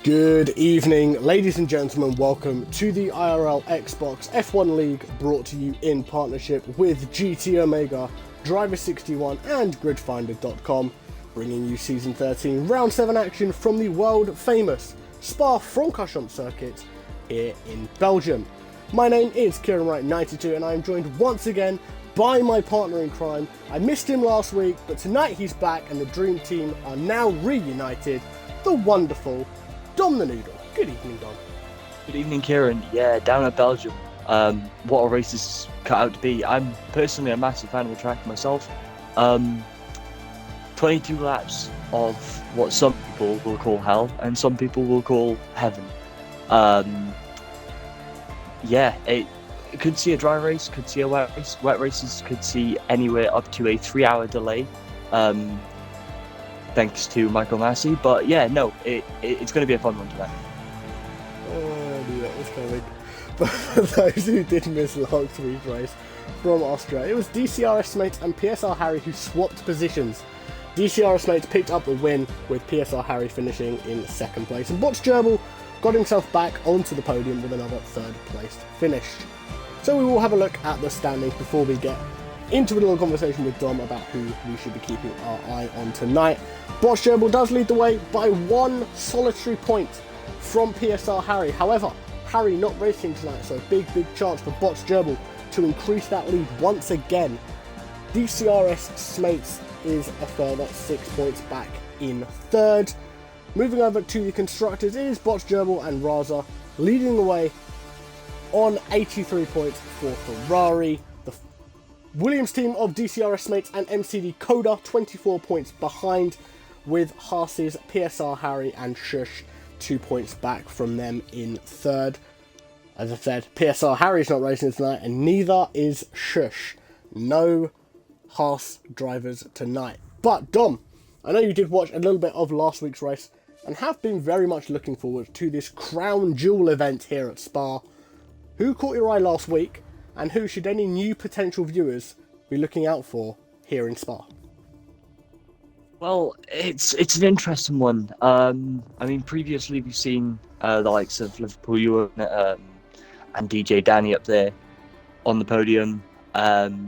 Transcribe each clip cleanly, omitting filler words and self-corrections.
Good evening, ladies and gentlemen. Welcome to the IRL Xbox F1 League, brought to you in partnership with GT Omega, Driver61 and GridFinder.com, bringing you Season 13 Round 7 action from the world-famous Spa-Francorchamps circuit here in Belgium. My name is Kieran Wright92 and I am joined once again by my partner in crime. I missed him last week, but tonight he's back and the dream team are now reunited, the wonderful DomThNoodle. Good evening, Dom. Good evening, Kieran. Yeah, down at Belgium. What a race this cut out to be. I'm personally a massive fan of the track myself. 22 laps of what some people will call hell and some people will call heaven. It could see a dry race, could see a wet race. Wet races could see anywhere up to a 3-hour delay. Thanks to Michael Massey, but yeah, no, it's going to be a fun one tonight. Oh, I knew that was coming. But for those who did miss last week's race from Austria, it was DCRS mates and PSR Harry who swapped positions. DCRS mates picked up the win, with PSR Harry finishing in second place, and Bots Gerbil got himself back onto the podium with another third place finish. So we will have a look at the standings before we get into a little conversation with Dom about who we should be keeping our eye on tonight. Bots Gerbil does lead the way by one solitary point from PSR Harry. However, Harry not racing tonight, so a big chance for Bots Gerbil to increase that lead once again. DCRS Smates is a further 6 points back in third. Moving over to the constructors is Bots Gerbil and Raza leading the way on 83 points for Ferrari. The Williams team of DCRS Mates and MCD Coda 24 points behind, with Haas's PSR Harry and Shush 2 points back from them in third. As I said, PSR Harry's not racing tonight and neither is Shush. No Haas drivers tonight. But Dom, I know you did watch a little bit of last week's race and have been very much looking forward to this crown jewel event here at Spa. Who caught your eye last week, and who should any new potential viewers be looking out for here in Spa? Well, it's an interesting one. I mean, previously we've seen the likes of Liverpool Ewan and DJ Danny up there on the podium. But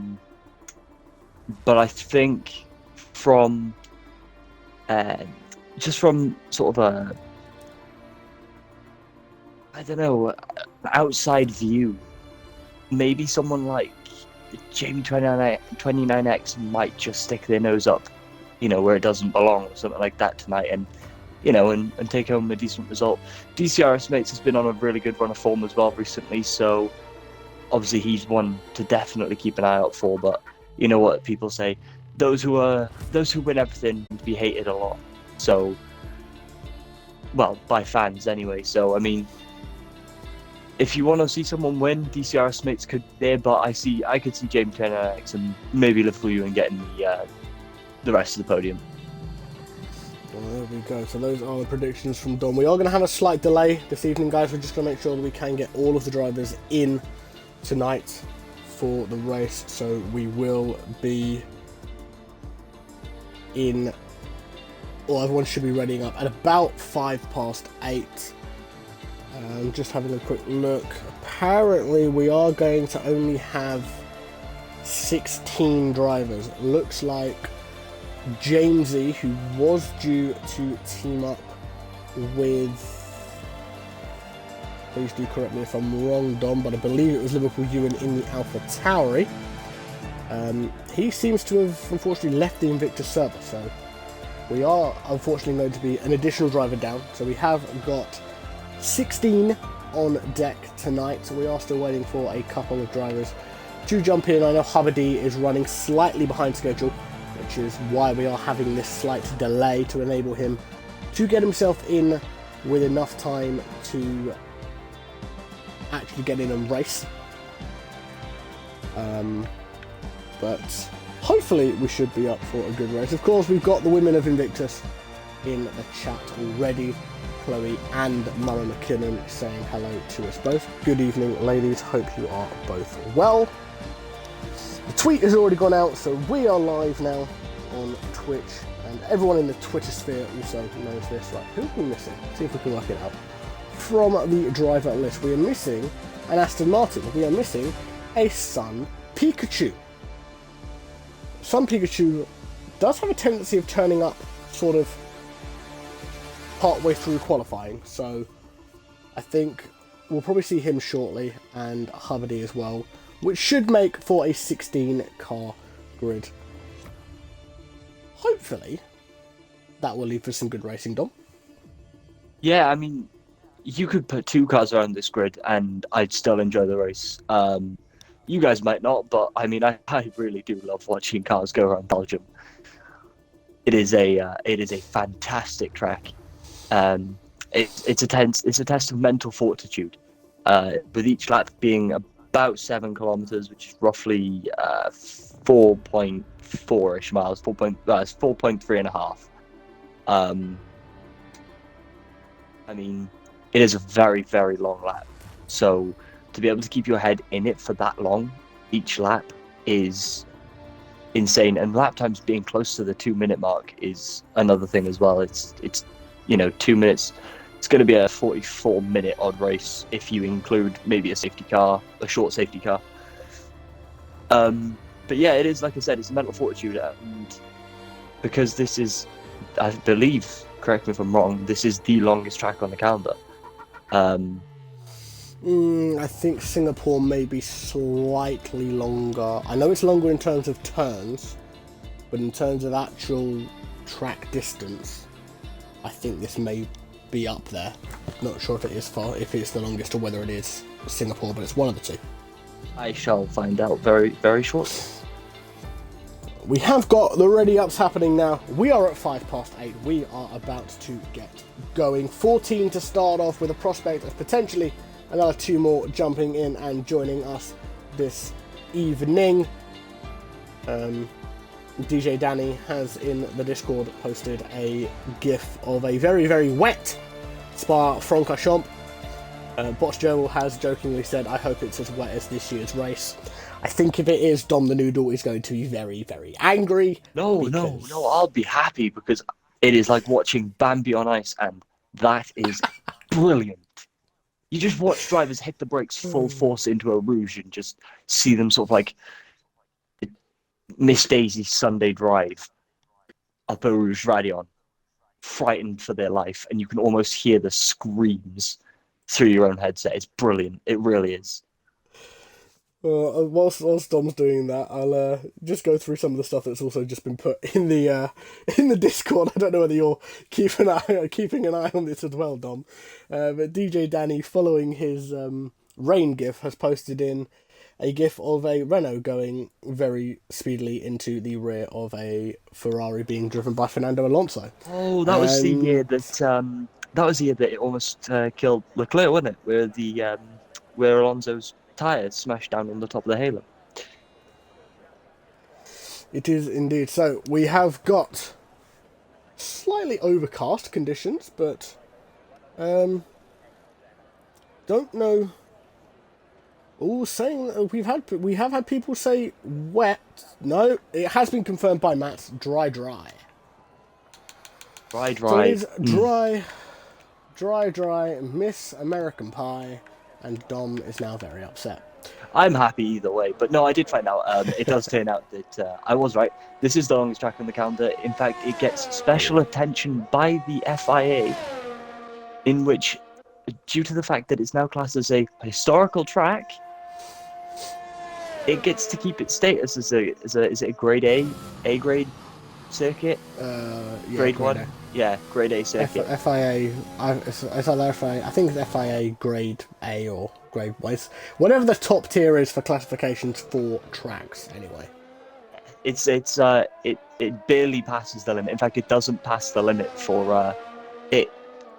I think from sort of a, I don't know, outside view, maybe someone like Jamie 29X might just stick their nose up, where it doesn't belong or something like that tonight, and take home a decent result. DCRS Mates has been on a really good run of form as well recently, so obviously he's one to definitely keep an eye out for. But you know what people say, those who win everything be hated a lot. So, well, by fans anyway. So I mean, if you want to see someone win, DCRS Mates could there, but I could see James 29X and maybe Liverpool Ewan getting the rest of the podium. Well, there we go. So those are the predictions from Dom. We are going to have a slight delay this evening, guys. We're just going to make sure that we can get all of the drivers in tonight for the race. So we will be in, or everyone should be readying up at about 8:05. Just having a quick look. Apparently we are going to only have 16 drivers. It looks like Jamesy, who was due to team up with, please do correct me if I'm wrong, Dom, but I believe it was Liverpool Ewan in the Alpha Tauri. He seems to have unfortunately left the Invictus server, so we are unfortunately going to be an additional driver down. So we have got 16 on deck tonight, so we are still waiting for a couple of drivers to jump in. I know Hubbard is running slightly behind schedule, which is why we are having this slight delay to enable him to get himself in with enough time to actually get in and race. But hopefully we should be up for a good race. Of course, we've got the women of Invictus in the chat already. Chloe and Mara McKinnon saying hello to us both. Good evening, ladies. Hope you are both well. The tweet has already gone out, so we are live now on Twitch and everyone in the Twitter sphere also knows this. Right, who are we missing? See if we can work it out. From the driver list, we are missing an Aston Martin. We are missing a Sun Pikachu. Sun Pikachu does have a tendency of turning up sort of partway through qualifying, so I think we'll probably see him shortly, and Hubbardie as well, which should make for a 16-car grid. Hopefully, that will lead for some good racing, Dom. Yeah, I mean, you could put 2 cars around this grid, and I'd still enjoy the race. You guys might not, but I mean, I really do love watching cars go around Belgium. It is a fantastic track. It's a test of mental fortitude. With each lap being about 7 kilometers, which is roughly 4.4ish miles, 4.3 and a half. I mean, it is a very, very long lap. So to be able to keep your head in it for that long, each lap, is insane. And lap times being close to the 2-minute mark is another thing as well. It's 2 minutes. It's going to be a 44-minute odd race if you include maybe a safety car, a short safety car. But yeah, it is, like I said, it's a mental fortitude, and because this is, I believe, correct me if I'm wrong, this is the longest track on the calendar. I think Singapore may be slightly longer. I know it's longer in terms of turns, but in terms of actual track distance, I think this may be up there. Not sure if it is if it's the longest or whether it is Singapore, but it's one of the two. I shall find out very, very shortly. We have got the ready-ups happening now. We are at 8:05. We are about to get going. 14 to start off, with a prospect of potentially another 2 more jumping in and joining us this evening. DJ Danny has in the Discord posted a gif of a very, very wet Spa-Francorchamps. Bots Joel has jokingly said, I hope it's as wet as this year's race. I think if it is, DomThNoodle is going to be very, very angry. No, I'll be happy, because it is like watching Bambi on ice, and that is brilliant. You just watch drivers hit the brakes full force into a Rouge and just see them sort of like Miss Daisy's Sunday drive up a Rouge Radion, frightened for their life, and you can almost hear the screams through your own headset. It's brilliant. It really is. Whilst Dom's doing that, I'll just go through some of the stuff that's also just been put in the Discord. I don't know whether you're keeping an eye on this as well, Dom. But DJ Danny, following his rain gif, has posted in a gif of a Renault going very speedily into the rear of a Ferrari being driven by Fernando Alonso. Oh, that was the year that it almost killed Leclerc, wasn't it? Where Alonso's tyres smashed down on the top of the halo. It is indeed. So we have got slightly overcast conditions, but don't know. Oh, saying we have had people say wet. No, it has been confirmed by Matt. Dry. Dry. So it is dry. Miss American Pie, and Dom is now very upset. I'm happy either way, but no, I did find out. It does turn out that I was right. This is the longest track on the calendar. In fact, it gets special attention by the FIA, in which, due to the fact that it's now classed as a historical track, it gets to keep its status as a grade A grade circuit. Grade 1. A. Yeah, grade A circuit. FIA. It's either FIA. I think it's FIA grade A or grade wise. Whatever the top tier is for classifications for tracks. Anyway, it barely passes the limit. In fact, it doesn't pass the limit for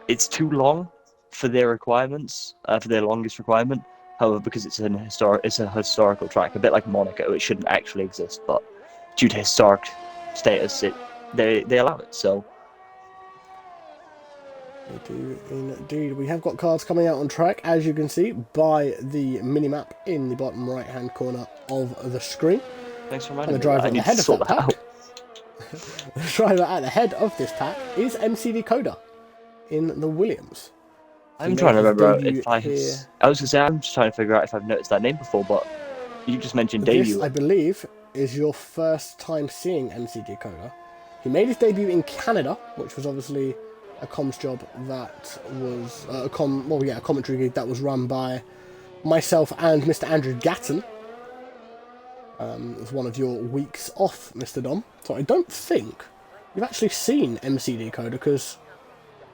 It's too long for their requirements, for their longest requirement. However, because it's a historical track, a bit like Monaco, it shouldn't actually exist, but due to historic status, they allow it. So they do indeed. We have got cars coming out on track, as you can see by the minimap in the bottom right-hand corner of the screen. Thanks for reminding me. The driver at the head of that pack. The driver at the head of this pack is MC Decoder in the Williams. I'm trying to remember if I here. I was gonna say I'm just trying to figure out if I've noticed that name before, but you just mentioned debut. This, I believe, is your first time seeing MC Decoder. He made his debut in Canada, which was obviously a comms job that was a commentary gig that was run by myself and Mr. Andrew Gatton. It was one of your weeks off, Mr. Dom. So I don't think you've actually seen MC Decoder, because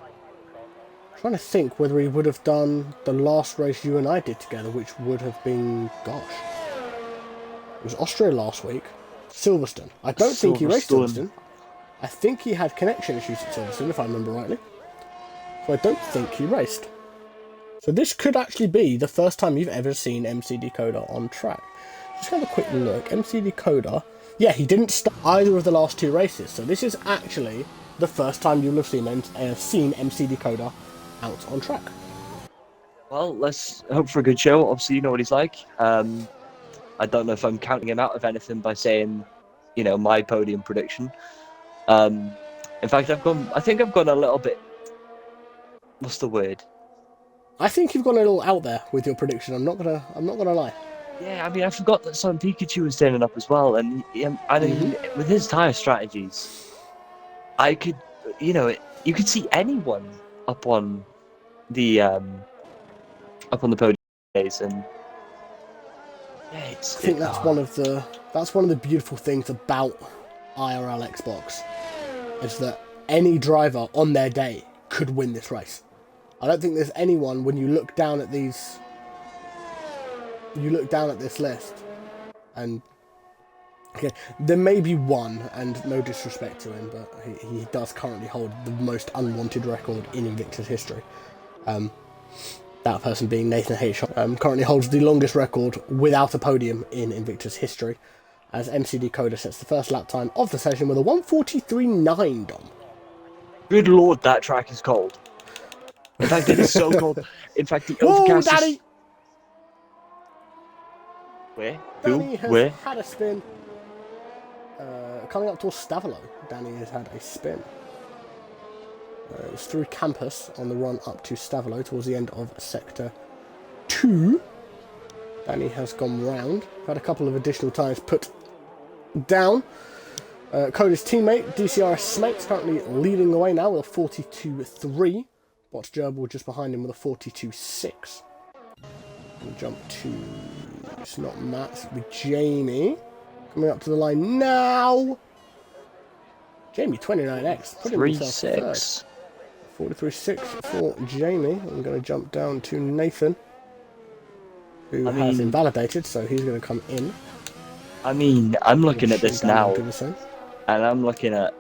I'm trying to think whether he would have done the last race you and I did together, which would have been, gosh, it was Austria last week, Silverstone. I don't think he raced Silverstone. I think he had connection issues at Silverstone, if I remember rightly. So I don't think he raced. So this could actually be the first time you've ever seen MC Decoder on track. Just have a quick look. MC Decoder. Yeah, he didn't start either of the last two races. So this is actually the first time you'll have seen MC Decoder out on track. Well, let's hope for a good show. Obviously, you know what he's like. I don't know if I'm counting him out of anything by saying, you know, my podium prediction. In fact, I think I've gone a little bit. What's the word? I think you've gone a little out there with your prediction. I'm not gonna lie. Yeah, I mean, I forgot that Son Pikachu was turning up as well, and I mean, with his tire strategies, I could, you know, you could see anyone up on the podium days, and yeah, I think that's one of the beautiful things about IRL Xbox, is that any driver on their day could win this race. I don't think there's anyone, when you look down at this list, and okay, there may be one, and no disrespect to him, but he does currently hold the most unwanted record in Invictus history. That person being Nathan H. Currently holds the longest record without a podium in Invictus history, as MC Decoder sets the first lap time of the session with a 1:43.9, Dom. Good lord, that track is cold. In fact, it is so cold. In fact, the overcast Danny! is... Where? Danny Who? has Where? had a spin. Coming up towards Stavelo, Danny has had a spin. It was through campus on the run up to Stavelo towards the end of Sector 2. Danny has gone round. Had a couple of additional tires put down. Coda's teammate, DCRS Smates, currently leading the way now with a 42.3. Watch Gerbil just behind him with a 42.6. We'll jump to... It's not Matt, it's with Jamie. Coming up to the line now. Jamie, 29x. Put him himself third. 43.6 for Jamie. I'm going to jump down to Nathan, who has invalidated, so he's going to come in. I mean, I'm looking at this now, and I'm looking at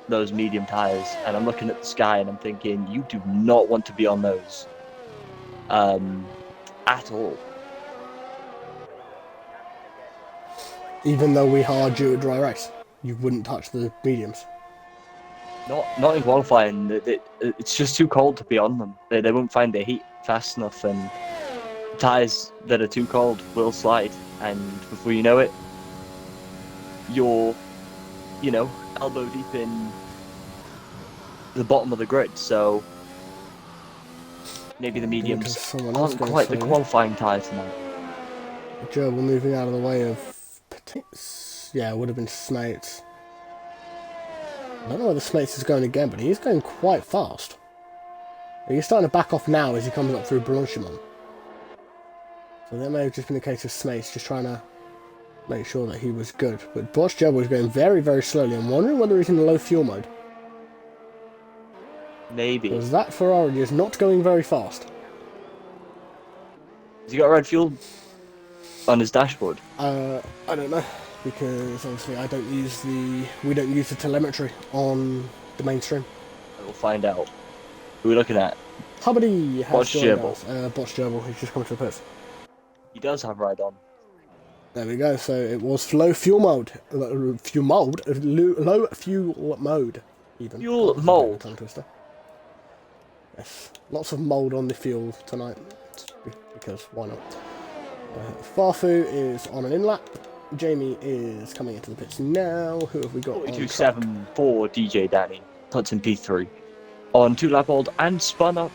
those medium tires, and I'm looking at the sky, and I'm thinking, you do not want to be on those at all. Even though we are due a dry race, you wouldn't touch the mediums. Not in qualifying. It's just too cold to be on them. They won't find the heat fast enough, and tires that are too cold will slide, and before you know it, you're, you know, elbow deep in the bottom of the grid. So maybe the mediums aren't quite the qualifying tires tonight. Gerbil moving out of the way of... Yeah, it would have been Smates. I don't know whether Smates is going again, but he's going quite fast. He's starting to back off now as he comes up through Blanchimont. So that may have just been a case of Smates just trying to make sure that he was good. But Bosch Gerbil is going very, very slowly. I'm wondering whether he's in low fuel mode. Maybe. Because that Ferrari is not going very fast. Has he got red fuel on his dashboard? I don't know, because obviously we don't use the telemetry on the mainstream. We'll find out. Who are we looking at? Hubbardie has Bosch joined Gerbil. us. Bosch Gerbil, he's just come to the pits. He does have ride on. There we go. So it was low fuel mode. Low fuel mode. Even. Fuel mold. Tongue twister. Yes, lots of mold on the fuel tonight. Because why not? Farfu is on an in-lap. Jamie is coming into the pits now. Who have we got? 42.7 for DJ Danny. Puts in P3 on 2-lap old and spun out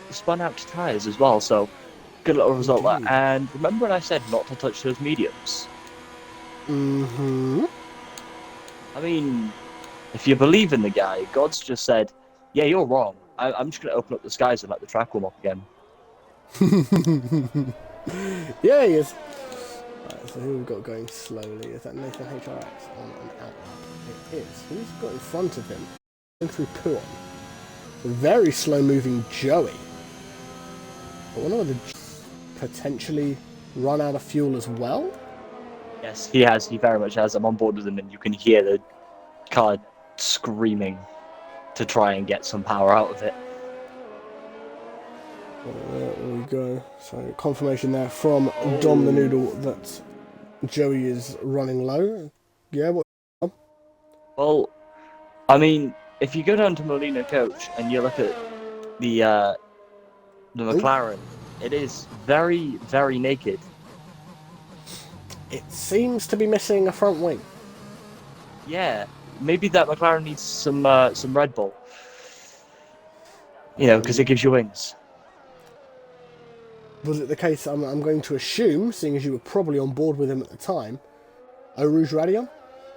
tyres as well. So good little result there. And remember when I said not to touch those mediums? Mm-hmm. I mean, if you believe in the guy, God's just said, yeah, you're wrong. I'm just going to open up the skies and let the track warm up again. Yeah, he is. Right, so who we've got going slowly? Is that Nathan HRX on an outlap? It is. Who's got in front of him? Going through Puon. Very slow moving Joey. I wonder whether potentially run out of fuel as well? Yes, he has. He very much has. I'm on board with him, and you can hear the car screaming to try and get some power out of it. There we go. So confirmation there from DomThNoodle that Joey is running low. Yeah, what? Well, I mean, if you go down to Molina Coach and you look at the McLaren, it is very, very naked. It seems to be missing a front wing. Yeah, maybe that McLaren needs some Red Bull. You know, because it gives you wings. Was it the case, I'm going to assume, seeing as you were probably on board with him at the time, Eau Rouge Radion?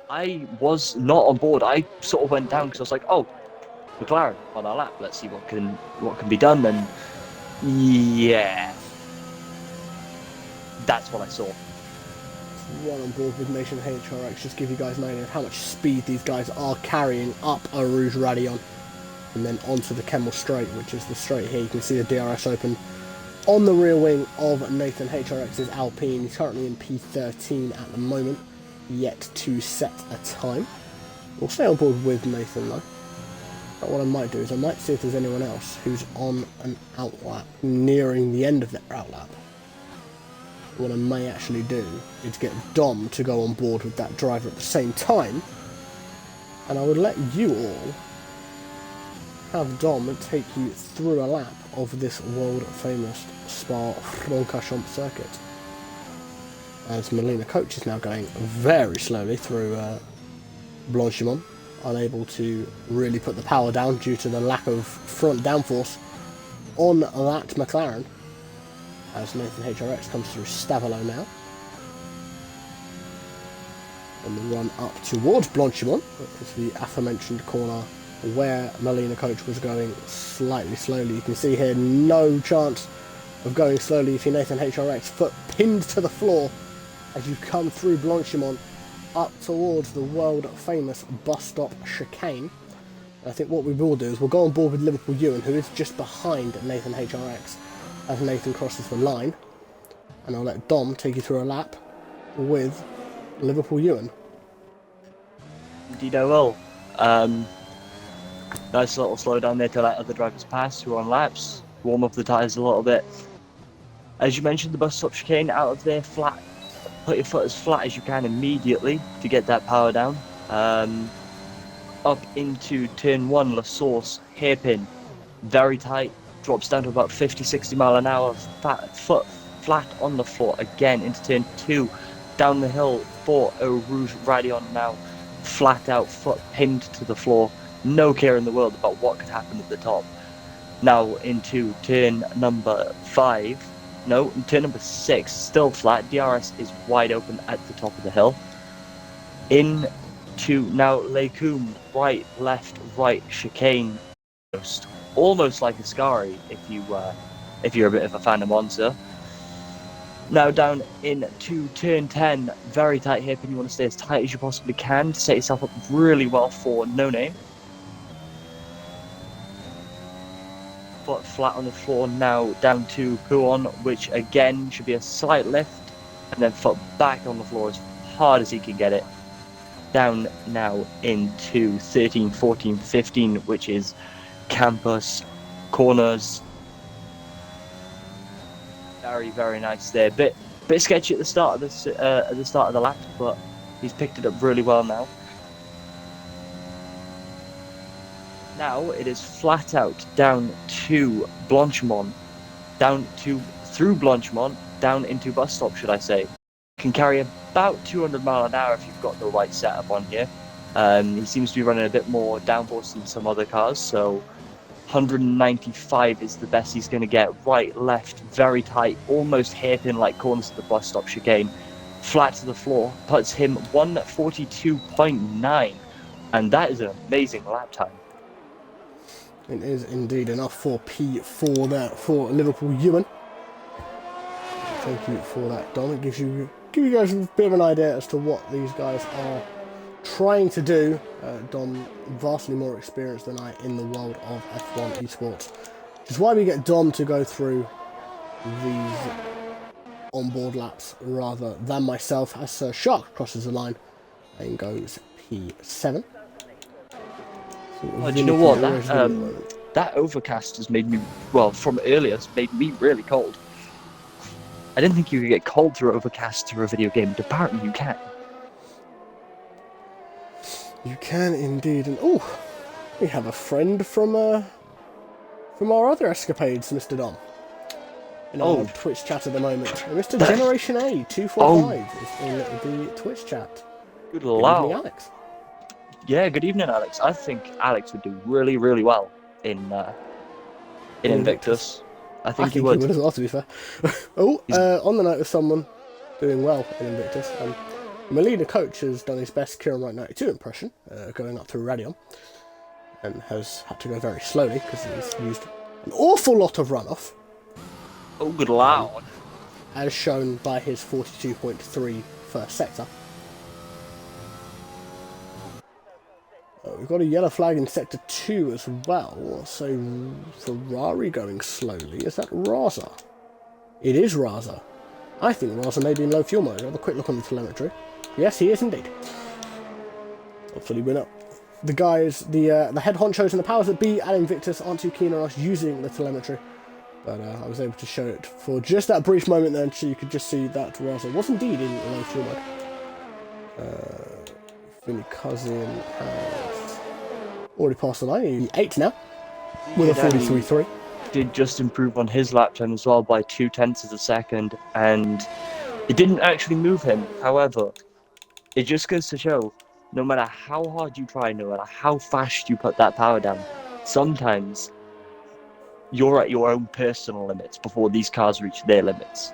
I was not on board. I sort of went down because I was like, oh, McLaren on our lap. Let's see what can be done. And yeah, that's what I saw. One on board with Nation HRX, just give you guys an idea of how much speed these guys are carrying up Eau Rouge Radion. And then onto the Kemmel Straight, which is the straight here. You can see the DRS open on the rear wing of Nathan HRX's Alpine. He's currently in P13 at the moment, yet to set a time. We'll stay on board with Nathan though. But what I might do is I might see if there's anyone else who's on an outlap, nearing the end of their outlap. What I may actually do is get Dom to go on board with that driver at the same time, and I would let you all have Dom take you through a lap of this world famous Spa-Francorchamps circuit. As Molina Coach is now going very slowly through Blanchimont, unable to really put the power down due to the lack of front downforce on that McLaren. As Nathan HRX comes through Stavelot now. On the run up towards Blanchimont, is the aforementioned corner where Molina Coach was going slightly slowly. You can see here no chance of going slowly if you're Nathan HRX. Foot pinned to the floor as you come through Blanchimont up towards the world famous bus stop chicane. And I think what we will do is we'll go on board with Liverpool Ewan, who is just behind Nathan HRX as Nathan crosses the line, and I'll let Dom take you through a lap with Liverpool Ewan. Indeed I will. Nice little slowdown there to let other drivers pass who are on laps, warm up the tyres a little bit. As you mentioned, the bus stop chicane out of there flat. Put your foot as flat as you can immediately to get that power down. Up into turn 1, La Source, hairpin, very tight, drops down to about 50-60 mile an hour, foot flat on the floor again into turn 2, down the hill for Eau Rouge Radion now, flat out, foot pinned to the floor, no care in the world about what could happen at the top. Now into turn number 6, still flat, DRS is wide open at the top of the hill. Into now Lecum, right, left, right, chicane, almost like a Scari if you're a bit of a fan of Monza. Now down into turn 10, very tight hairpin. You want to stay as tight as you possibly can to set yourself up really well for No Name. Foot flat on the floor now down to Puon, which again should be a slight lift, and then foot back on the floor as hard as he can get it. Down now into 13, 14, 15, which is Campus, corners. Very, very nice there. Bit sketchy at the start of the lap, but he's picked it up really well now. Now it is flat out down to Blanchimont, through Blanchimont, down into bus stop, should I say. Can carry about 200 miles an hour if you've got the right setup on here. He seems to be running a bit more downforce than some other cars, so 195 is the best he's going to get. Right, left, very tight, almost hairpin-like corners of the bus stop chicane. Flat to the floor, puts him 142.9, and that is an amazing lap time. It is indeed enough for P4 there for Liverpool Ewan. Thank you for that, Dom. It gives you guys a bit of an idea as to what these guys are trying to do. Dom, vastly more experienced than I in the world of F1 esports, which is why we get Dom to go through these onboard laps rather than myself, as Sir Shark crosses the line and goes P7. Oh, do you know what? That overcast has made me, well, from earlier, has made me really cold. I didn't think you could get cold through overcast through a video game, but apparently you can. You can indeed, and oh, we have a friend from our other escapades, Mr. Dom. In our Twitch chat at the moment, Mr. Generation A 245 is in the Twitch chat. Good evening, Alex. Yeah, good evening, Alex. I think Alex would do really, really well in Invictus. I think he would. He would as well, to be fair. On the note of someone doing well in Invictus, Molina Coach has done his best Kieran Wright 92 impression, going up through Radion, and has had to go very slowly because he's used an awful lot of runoff. Oh, good lord. As shown by his 42.3 first sector. We've got a yellow flag in Sector 2 as well, so Ferrari going slowly. Is that Raza? It is Raza. I think Raza may be in low fuel mode. I'll have a quick look on the telemetry. Yes, he is indeed. Hopefully we're not. The guys, the head honchos and the powers that be at Invictus aren't too keen on us using the telemetry. But I was able to show it for just that brief moment then, so you could just see that Raza was indeed in low fuel mode. Vinny Cousin has already passed the line. He's 8 now, with a 43.3. Did just improve on his lap time as well by 0.2 of a second, and it didn't actually move him. However, it just goes to show, no matter how hard you try, no matter how fast you put that power down, sometimes you're at your own personal limits before these cars reach their limits.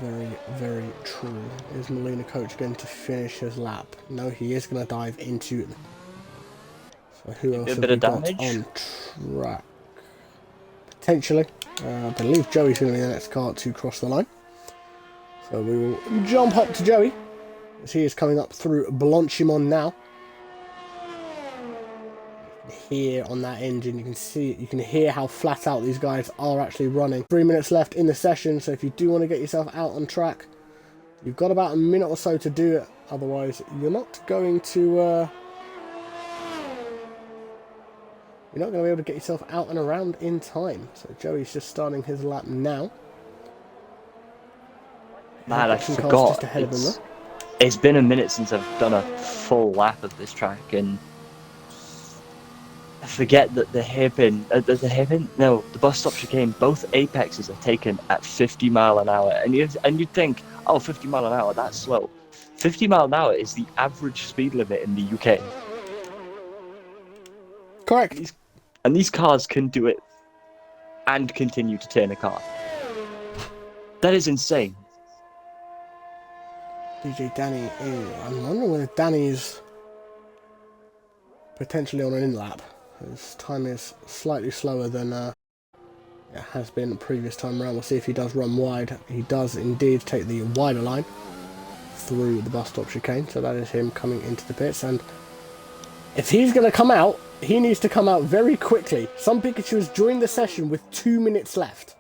Very, very true. Is Molina Coach going to finish his lap? No, he is going to dive into it. So who else have we got on track? Potentially. I believe Joey's going to be the next car to cross the line. So we will jump up to Joey, as he is coming up through Blanchimont now. Here on that engine, you can hear how flat out these guys are actually running. 3 minutes left in the session, so if you do want to get yourself out on track, you've got about a minute or so to do it. Otherwise, you're not going to be able to get yourself out and around in time. So Joey's just starting his lap now. Man, I forgot. Just ahead of him, it's been a minute since I've done a full lap of this track, and I forget that the bus stop chicane, both apexes are taken at 50 mile an hour, and you'd think, oh, 50 mile an hour, that's slow. 50 mile an hour is the average speed limit in the UK. Correct. And these cars can do it and continue to turn a car. That is insane. DJ Danny, I'm wondering whether Danny's potentially on an in-lap. His time is slightly slower than it has been the previous time around. We'll see if he does run wide. He does indeed take the wider line through the bus stop chicane. So that is him coming into the pits. And if he's going to come out, he needs to come out very quickly. Some Pikachus joined the session with 2 minutes left.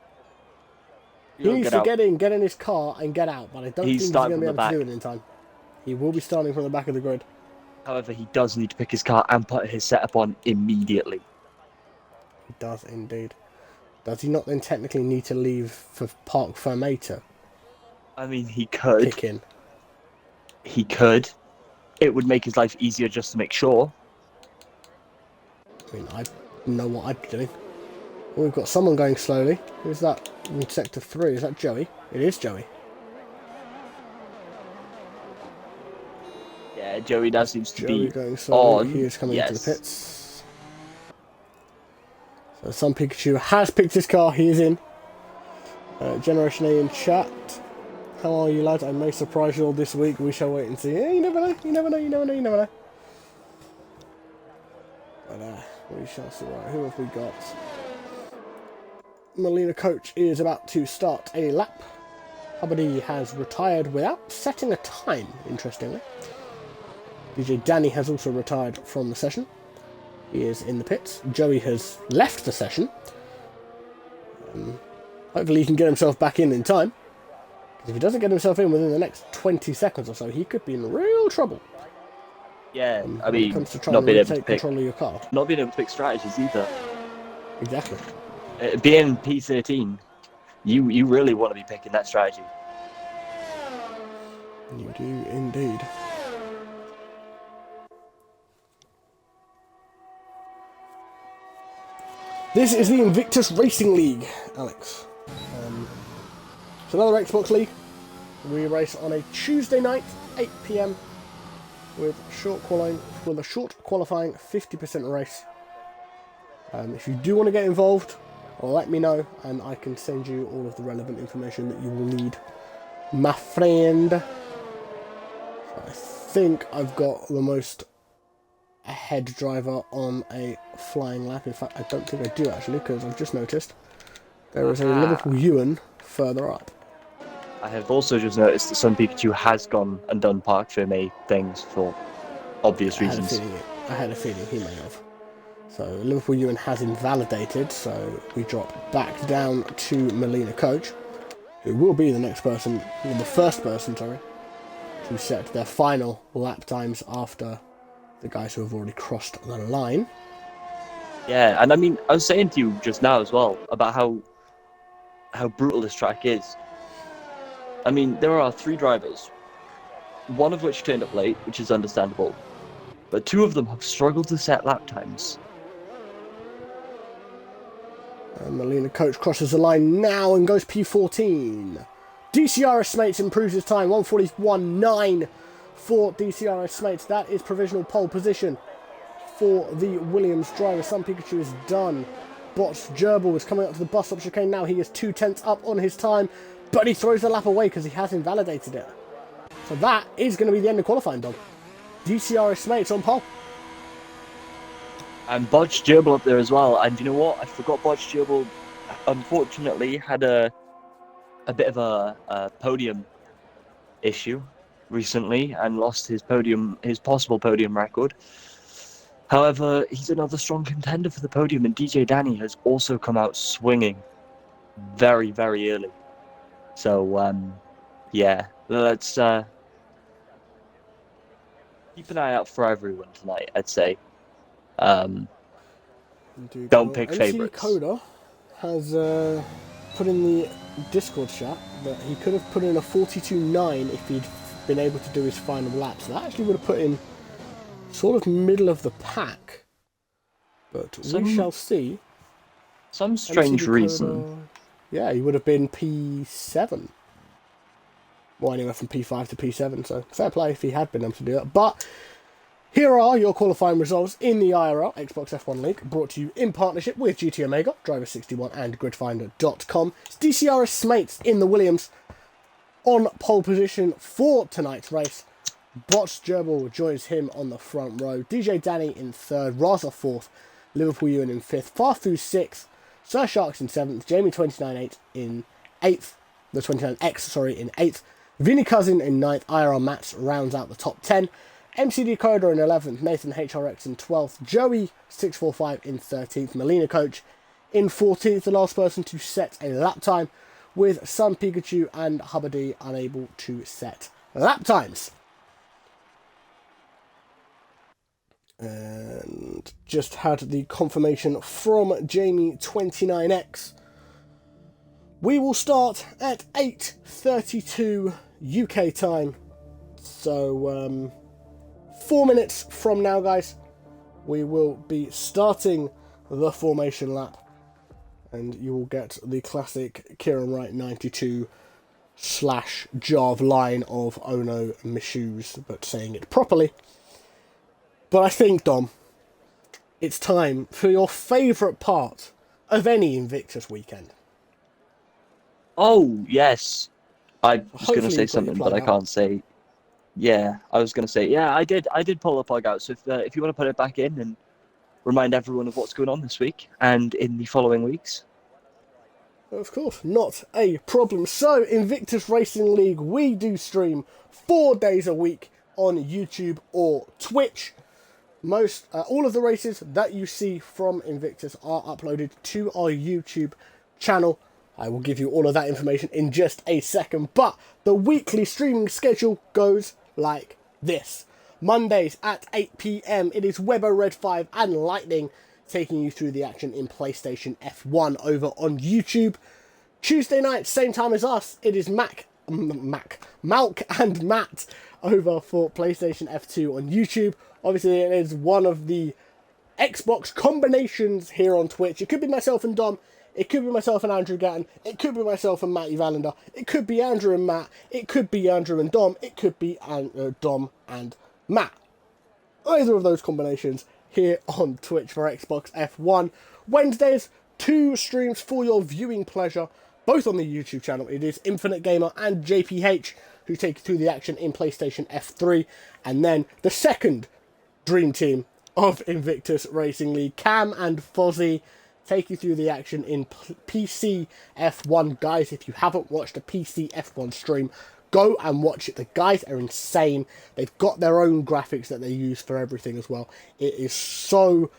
He needs to get in his car and get out. But I don't think he's going to be able to do it in time. He will be starting from the back of the grid. However, he does need to pick his car and put his setup on immediately. He does indeed. Does he not then technically need to leave for Parc Fermata? I mean, he could. Kick in. He could. It would make his life easier just to make sure. I mean, I know what I'd be doing. Well, we've got someone going slowly. Who's that? In sector 3, is that Joey? It is Joey. Yeah, Joey now seems to Joey be going slowly. on. He is coming Yes. into the pits. So Sun Pikachu has picked his car. He is in. Generation A in chat. How are you, lads? I may surprise you all this week. We shall wait and see. You never know. You never know. You never know. You never know. But we shall see. Right, who have we got? Melina Coach is about to start a lap. Hubbard has retired without setting a time, interestingly. DJ Danny has also retired from the session. He is in the pits. Joey has left the session. Hopefully he can get himself back in time. Because if he doesn't get himself in within the next 20 seconds or so, he could be in real trouble. Yeah, I when mean, it comes to trying not to being able to take pick, control of your car. not being able to pick strategies either. Exactly. Being P13, you really want to be picking that strategy. You do indeed. This is the Invictus Racing League, Alex. It's another Xbox League. We race on a Tuesday night, 8 PM, with a short qualifying 50% race. If you do want to get involved, let me know, and I can send you all of the relevant information that you will need, my friend. I think I've got the most ahead driver on a flying lap. In fact, I don't think I do actually, because I've just noticed there is a Liverpool Ewan further up. I have also just noticed that Sun Pikachu has gone and done Park Ferme things for obvious reasons. I had a feeling he may have. So Liverpool Ewan has invalidated, so we drop back down to Melina Coach, who will be the next person, or the first person, sorry, to set their final lap times after the guys who have already crossed the line. Yeah, and I mean, I was saying to you just now as well about how brutal this track is. I mean, there are 3 drivers, one of which turned up late, which is understandable, but 2 of them have struggled to set lap times. And Melina Coach crosses the line now and goes P14. DCRS Mates improves his time, 1:41.9 for DCRS Mates. That is provisional pole position for the Williams driver. Sun Pikachu is done. Bots Gerbil is coming up to the bus stop chicane now. He is 2/10 up on his time, but he throws the lap away because he has invalidated it. So that is going to be the end of qualifying, Dom. DCRS Mates on pole. And Bodge Gerbil up there as well. And you know what? I forgot Bodge Gerbil, unfortunately, had a bit of a podium issue recently and lost his possible podium record. However, he's another strong contender for the podium, and DJ Danny has also come out swinging very, very early. So, yeah, let's keep an eye out for everyone tonight, I'd say. Don't pick favourites. Coda has put in the Discord chat that he could have put in a 42.9 if he'd been able to do his final lap. So that actually would have put him sort of middle of the pack. But we shall see. Some strange reason. Coda, yeah, he would have been P7. Well, anyway, from P5 to P7, so fair play if he had been able to do that. But here are your qualifying results in the IRL Xbox F1 League, brought to you in partnership with GT Omega, Driver61 and GridFinder.com. It's DCRS Mates in the Williams on pole position for tonight's race. Bots Gerbil joins him on the front row. DJ Danny in 3rd, Raza 4th, Liverpool Ewan in 5th, Farfu 6th, Sir Sharks in 7th, Jamie 29.8 in 8th, the 29X, sorry, in 8th, Vinny Cousin in 9th, IRL Mats rounds out the top 10, MCD Coda in 11th, Nathan HRX in 12th, Joey 645 in 13th, Melina Coach in 14th, the last person to set a lap time, with Sun Pikachu and Hubbard unable to set lap times. And just had the confirmation from Jamie 29X. We will start at 8:32 UK time. So 4 minutes from now, guys, we will be starting the formation lap. and you will get the classic Kieran Wright 92 / Jarv line of "Oh no, my shoes," but saying it properly. But I think, Dom, it's time for your favourite part of any Invictus weekend. Oh, yes. I was going to Hopefully say you've got your something, but plug I out. can't say. Yeah, I was going to say, yeah, I did pull the plug out. So if you want to put it back in and remind everyone of what's going on this week and in the following weeks. Of course, not a problem. So, Invictus Racing League, we do stream 4 days a week on YouTube or Twitch. All of the races that you see from Invictus are uploaded to our YouTube channel. I will give you all of that information in just a second, but the weekly streaming schedule goes like this. Mondays at 8 PM, it is Weber Red 5 and Lightning taking you through the action in PlayStation F1 over on YouTube. Tuesday night, same time as us, it is Malk and Matt over for PlayStation F2 on YouTube. Obviously, it is one of the Xbox combinations here on Twitch. It could be myself and Dom. It could be myself and Andrew Gatton. It could be myself and Matty Valander. It could be Andrew and Matt. It could be Andrew and Dom. It could be Dom and Matt. Either of those combinations here on Twitch for Xbox F1. Wednesdays, 2 streams for your viewing pleasure, both on the YouTube channel. It is Infinite Gamer and JPH who take you through the action in PlayStation F3. And then the second dream team of Invictus Racing League, Cam and Fozzy, take you through the action in PC F1. Guys, if you haven't watched a PC F1 stream, go and watch it. The guys are insane. They've got their own graphics that they use for everything as well. It is so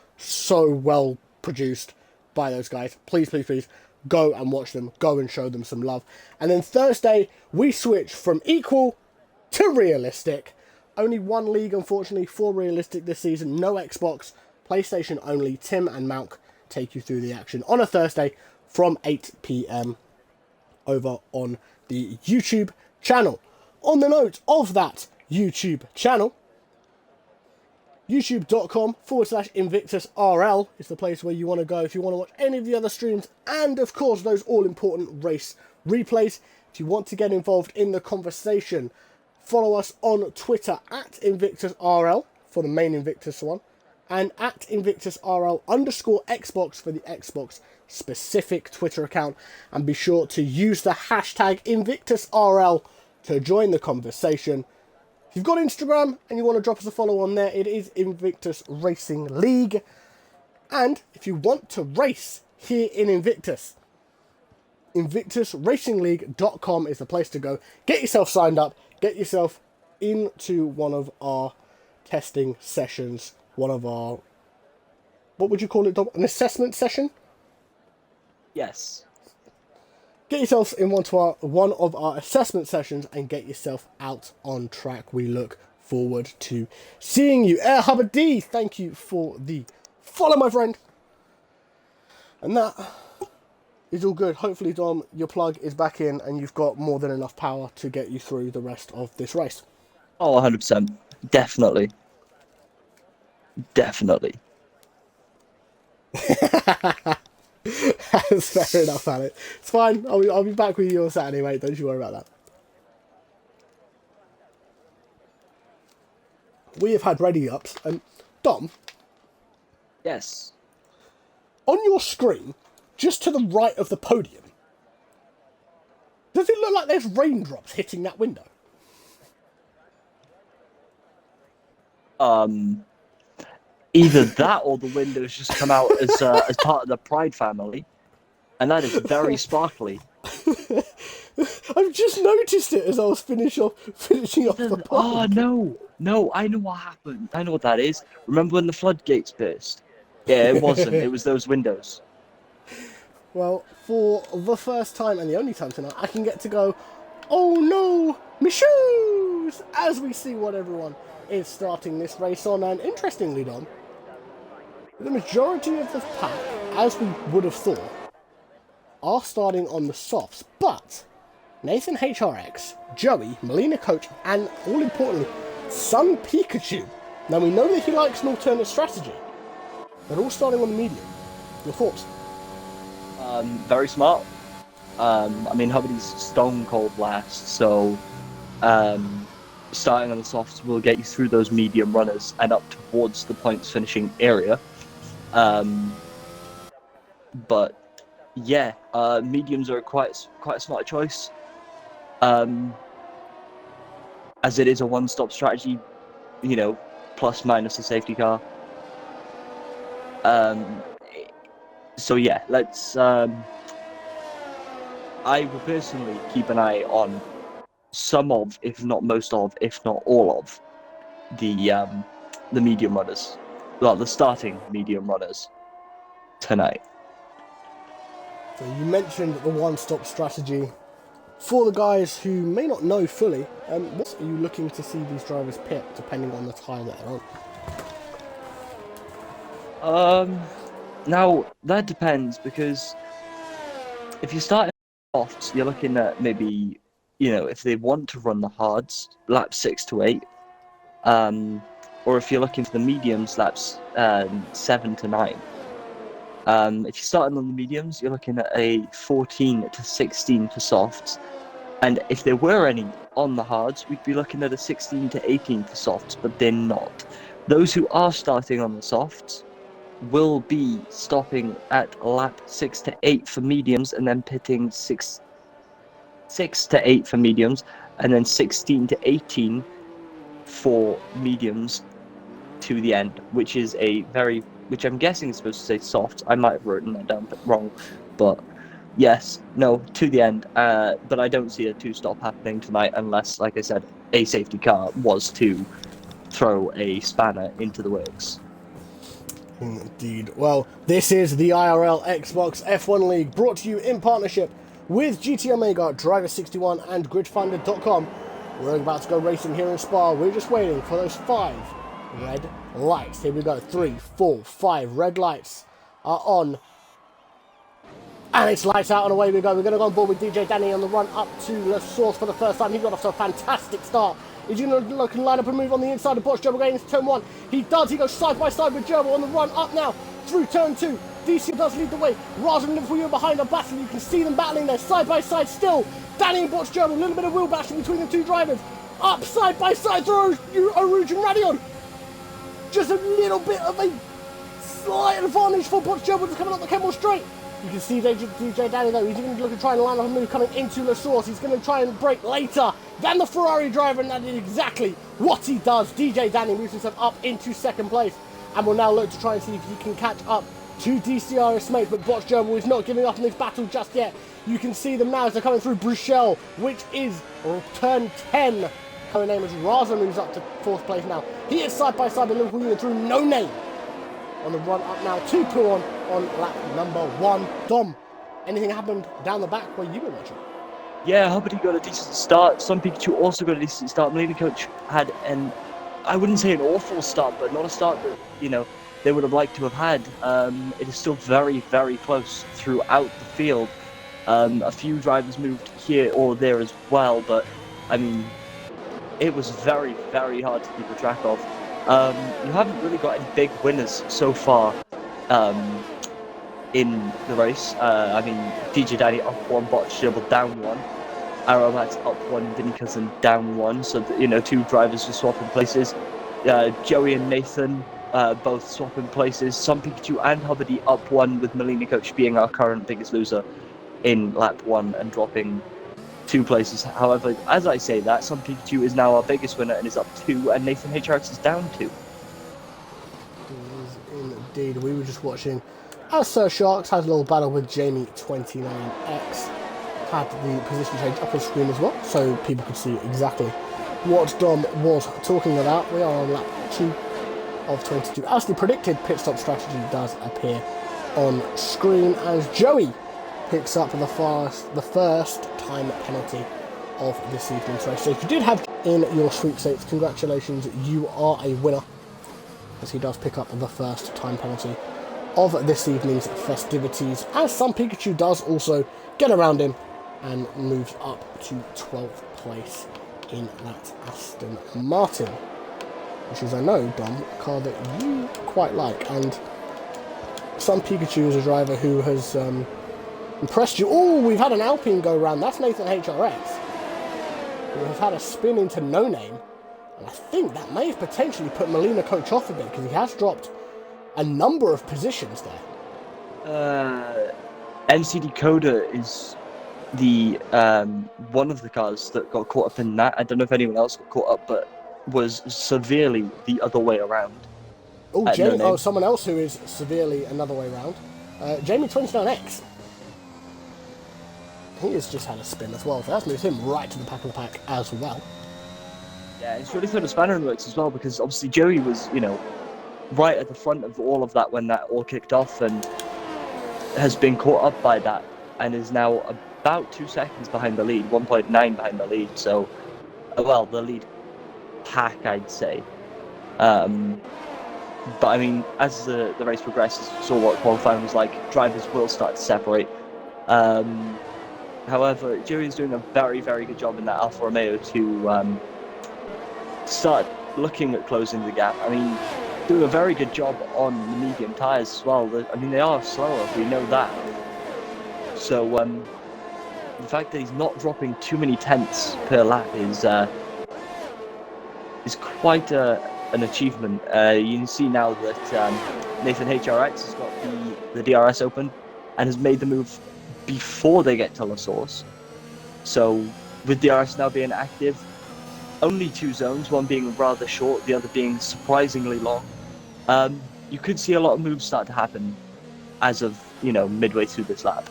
well produced by those guys. Please, please, please, go and watch them. Go and show them some love. And then Thursday, we switch from equal to realistic. Only one league, unfortunately, for realistic this season. No Xbox, PlayStation only. Tim and Malk take you through the action on a Thursday from 8 PM over on the YouTube channel. On the note of that YouTube channel, youtube.com/InvictusRL is the place where you want to go if you want to watch any of the other streams and, of course, those all-important race replays. If you want to get involved in the conversation, follow us on Twitter at InvictusRL for the main Invictus one, and at InvictusRL_Xbox for the Xbox specific Twitter account. And be sure to use the hashtag InvictusRL to join the conversation. If you've got Instagram and you want to drop us a follow on there, it is Invictus Racing League. And if you want to race here in Invictus, InvictusRacingLeague.com is the place to go. Get yourself signed up, get yourself into one of our testing sessions, one of our, what would you call it, Dom? An assessment session? Yes. Get yourself in one of our assessment sessions and get yourself out on track. We look forward to seeing you. Air Hubbard D, thank you for the follow, my friend. And that is all good. Hopefully, Dom, your plug is back in and you've got more than enough power to get you through the rest of this race. Oh, 100%. Definitely. Definitely. That's fair enough, Alex. It's fine. I'll be back with you on Saturday, mate. Don't you worry about that. We have had ready ups, and Dom. Yes. On your screen, just to the right of the podium, does it look like there's raindrops hitting that window? Either that or the windows just come out as part of the Pride family, and that is very sparkly. I've just noticed it as I was finishing off the pod. Oh no! I know what happened. I know what that is. Remember when the floodgates burst? Yeah, it wasn't. It was those windows. Well, for the first time and the only time tonight, I can get to go, oh no, my shoes! As we see what everyone is starting this race on. And interestingly, Dom, the majority of the pack, as we would have thought, are starting on the softs. But Nathan HRX, Joey, Melina Coach, and all importantly, Sun Pikachu. Now we know that he likes an alternate strategy. They're all starting on the medium. Your thoughts? Very smart. I mean, Hubby's stone cold last, so starting on the softs will get you through those medium runners and up towards the points finishing area. But yeah, mediums are quite a smart choice, as it is a one-stop strategy, you know, plus minus a safety car. So yeah, let's. I will personally keep an eye on some of, if not most of, if not all of, the medium runners, well, the starting medium runners tonight. So you mentioned the one-stop strategy. For the guys who may not know fully, what are you looking to see these drivers pick, depending on the time that they're on? Now that depends, because if you start in softs, you're looking at maybe, you know, if they want to run the hards, laps 6 to 8, or if you're looking for the mediums, laps 7 to 9. If you're starting on the mediums, you're looking at a 14 to 16 for softs, and if there were any on the hards, we'd be looking at a 16 to 18 for softs, but they're not. Those who are starting on the softs will be stopping at lap 6 to 8 for mediums, and then pitting 6 to 8 for mediums, and then 16 to 18 for mediums to the end, which is which I'm guessing is supposed to say soft. I might have written that down wrong, but yes, no, to the end. But I don't see a two-stop happening tonight unless, like I said, a safety car was to throw a spanner into the works. Indeed. Well, this is the IRL Xbox F1 League, brought to you in partnership with GT Omega, Driver61 and GridFinder.com. We're about to go racing here in Spa. We're just waiting for those 5 red lights. Here we go. 3, 4, 5 red lights are on. And it's lights out and away we go. We're going to go on board with DJ Danny on the run up to the source for the first time. He got off to a fantastic start. Is he going to look and line up and move on the inside of Botch Gerbil going into turn 1? He does. He goes side by side with Gerbil on the run up now through turn 2. DC does lead the way. Raza and Liverpool behind are battling. You can see them battling there side by side still. Danny and Botch Gerbil, a little bit of wheel bashing between the two drivers. Up side by side through Arouge and Radion. Just a little bit of a slight advantage for Botch Gerbil just coming up the Kemmel straight. You can see DJ Danny though, he's even looking to try and line up a move coming into La Source. He's going to try and brake later than the Ferrari driver, and that is exactly what he does. DJ Danny moves himself up into second place and will now look to try and see if he can catch up to DCRS mates, but Botch Gerbil is not giving up in this battle just yet. You can see them now as they're coming through Bruxelles, which is turn 10. Her name is Raza, moves up to 4th place now. He is side by side with Liverpool Union through No Name on the run up now to Pouan on lap number 1. Dom, anything happened down the back where you were watching? Yeah, Hubbard got a decent start. Some Pikachu also got a decent start. Melina Coach had I wouldn't say an awful start, but not a start that, you know, they would have liked to have had. It is still very, very close throughout the field. A few drivers moved here or there as well, but I mean, it was very, very hard to keep a track of. You haven't really got any big winners so far in the race. I mean, DJ Danny up 1, Botch Gerbil down 1, Aromat's up 1, Vinny Cousin down 1, so that, you know, 2 drivers are swapping places. Joey and Nathan both swapping places. Some Pikachu and Hubbard up 1, with Melina Coach being our current biggest loser in lap 1 and dropping 2 places. However, as I say that, Some Pikachu is now our biggest winner and is up 2, and Nathan HRX is down 2. Indeed, we were just watching as Sir Sharks had a little battle with Jamie29X. Had the position change up on screen as well, so people could see exactly what Dom was talking about. We are on lap 2 of 22. As the predicted pit stop strategy does appear on screen as Joey picks up the first time penalty of this evening's race. So if you did have in your sweepstakes, congratulations, you are a winner, as he does pick up the first time penalty of this evening's festivities, as Some Pikachu does also get around him and moves up to 12th place in that Aston Martin, which is, I know, Dom, a car that you quite like. And Some Pikachu is a driver who has Impressed you. Oh, we've had an Alpine go round. That's Nathan HRX. We've had a spin into No Name. And I think that may have potentially put Molina Coach off a bit because he has dropped a number of positions there. NCD Coda is the one of the cars that got caught up in that. I don't know if anyone else got caught up, but was severely the other way around. Oh, Jamie, someone else who is severely another way around. Jamie 29X. He has just had a spin as well, so that's moved him right to the back of the pack as well. Yeah, it's really thrown a spanner in the works as well, because obviously Joey was, right at the front of all of that when that all kicked off, and has been caught up by that, and is now about 2 seconds behind the lead, 1.9 behind the lead, so, well, the lead pack, I'd say. But I mean, as the race progresses, we saw what qualifying was like. Drivers will start to separate. However, Joey is doing a very, very good job in that Alfa Romeo to start looking at closing the gap. I mean, doing a very good job on the medium tyres as well. I mean, they are slower, we know that. So the fact that he's not dropping too many tenths per lap is quite an achievement. You can see now that Nathan HRX has got the DRS open and has made the move before they get to La Source. So with DRS now being active, only 2 zones, one being rather short, the other being surprisingly long. You could see a lot of moves start to happen as of, midway through this lap.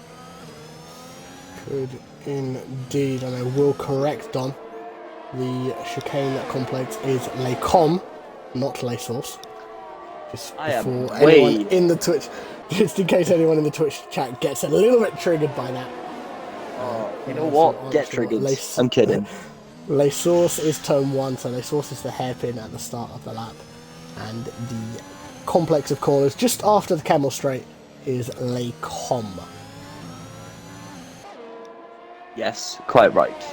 Could indeed, and I will correct Don. The chicane complex is Les Com, not Les Source. Just before anyone in the Twitch, just in case anyone in the Twitch chat gets a little bit triggered by that. You know what? Get triggered. I'm kidding. Les Source is turn 1, so Les Source is the hairpin at the start of the lap, and the complex of corners just after the Camel Straight is Les Com. Yes, quite right.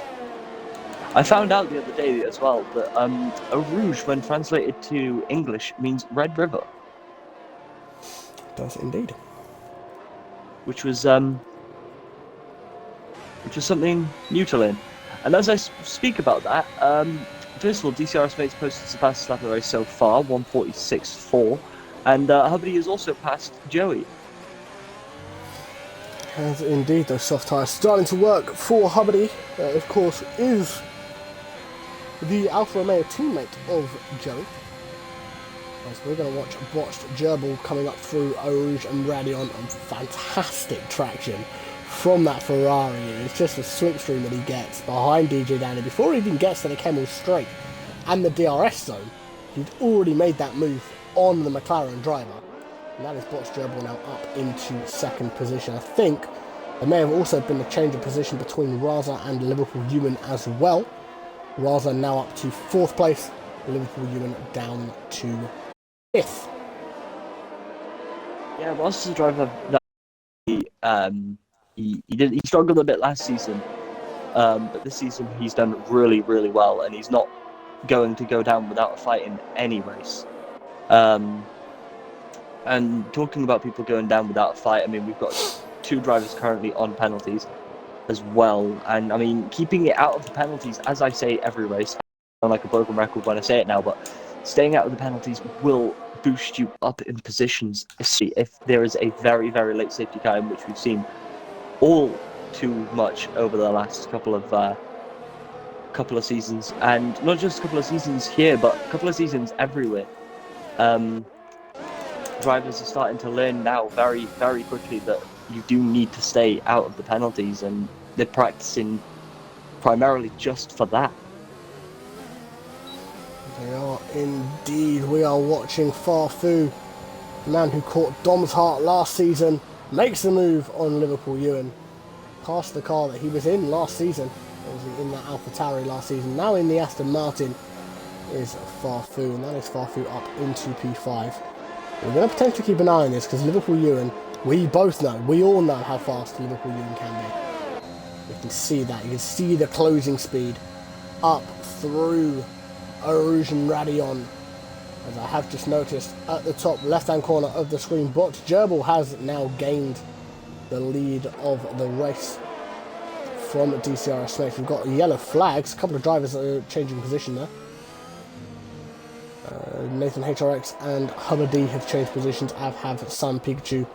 I found out the other day as well that Eau Rouge, when translated to English, means Red River. It does indeed. Which was something new to learn. And as I speak about that, first of all, DCRS Mates posted the fastest lap of the race so far, 1:46.4, and Hubbity has also passed Joey. Has indeed, those soft tyres starting to work for Hubbity. Of course, is the Alfa Romeo teammate of Joey. As we're going to watch Botched Gerbil coming up through Eau Rouge and Radion on fantastic traction from that Ferrari. It's just a slipstream that he gets behind DJ Danny before he even gets to the Camel Straight and the DRS zone. He'd already made that move on the McLaren driver, and that is Botched Gerbil now up into second position. I think there may have also been a change of position between Raza and Liverpool Ewan as well. Raza now up to 4th place, Liverpool Ewan down to 5th. Yeah, Raza's a driver that he struggled a bit last season, but this season he's done really, really well, and he's not going to go down without a fight in any race. And talking about people going down without a fight, I mean, we've got 2 drivers currently on penalties as well, and I mean, keeping it out of the penalties, as I say every race, I sound like a broken record when I say it now, but staying out of the penalties will boost you up in positions, especially if there is a very, very late safety car, in which we've seen all too much over the last couple of seasons, and not just a couple of seasons here, but a couple of seasons everywhere. Drivers are starting to learn now very, very quickly that you do need to stay out of the penalties, and they're practicing primarily just for that. They are indeed. We are watching Farfu, the man who caught Dom's heart last season, makes the move on Liverpool Ewan, past the car that he was in last season, obviously in that AlphaTauri last season. Now in the Aston Martin is Farfu, and that is Farfu up into P5. We're going to potentially keep an eye on this, because Liverpool Ewan, we all know how fast Liverpool Ewan can be. You can see that, you can see the closing speed up through Eau Rouge and Radion. As I have just noticed at the top left hand corner of the screen, Botched Gerbil has now gained the lead of the race from DCRS Mates. We've got yellow flags, a couple of drivers that are changing position there. Nathan HRX and Hubba D have changed positions, as have Sam Pikachu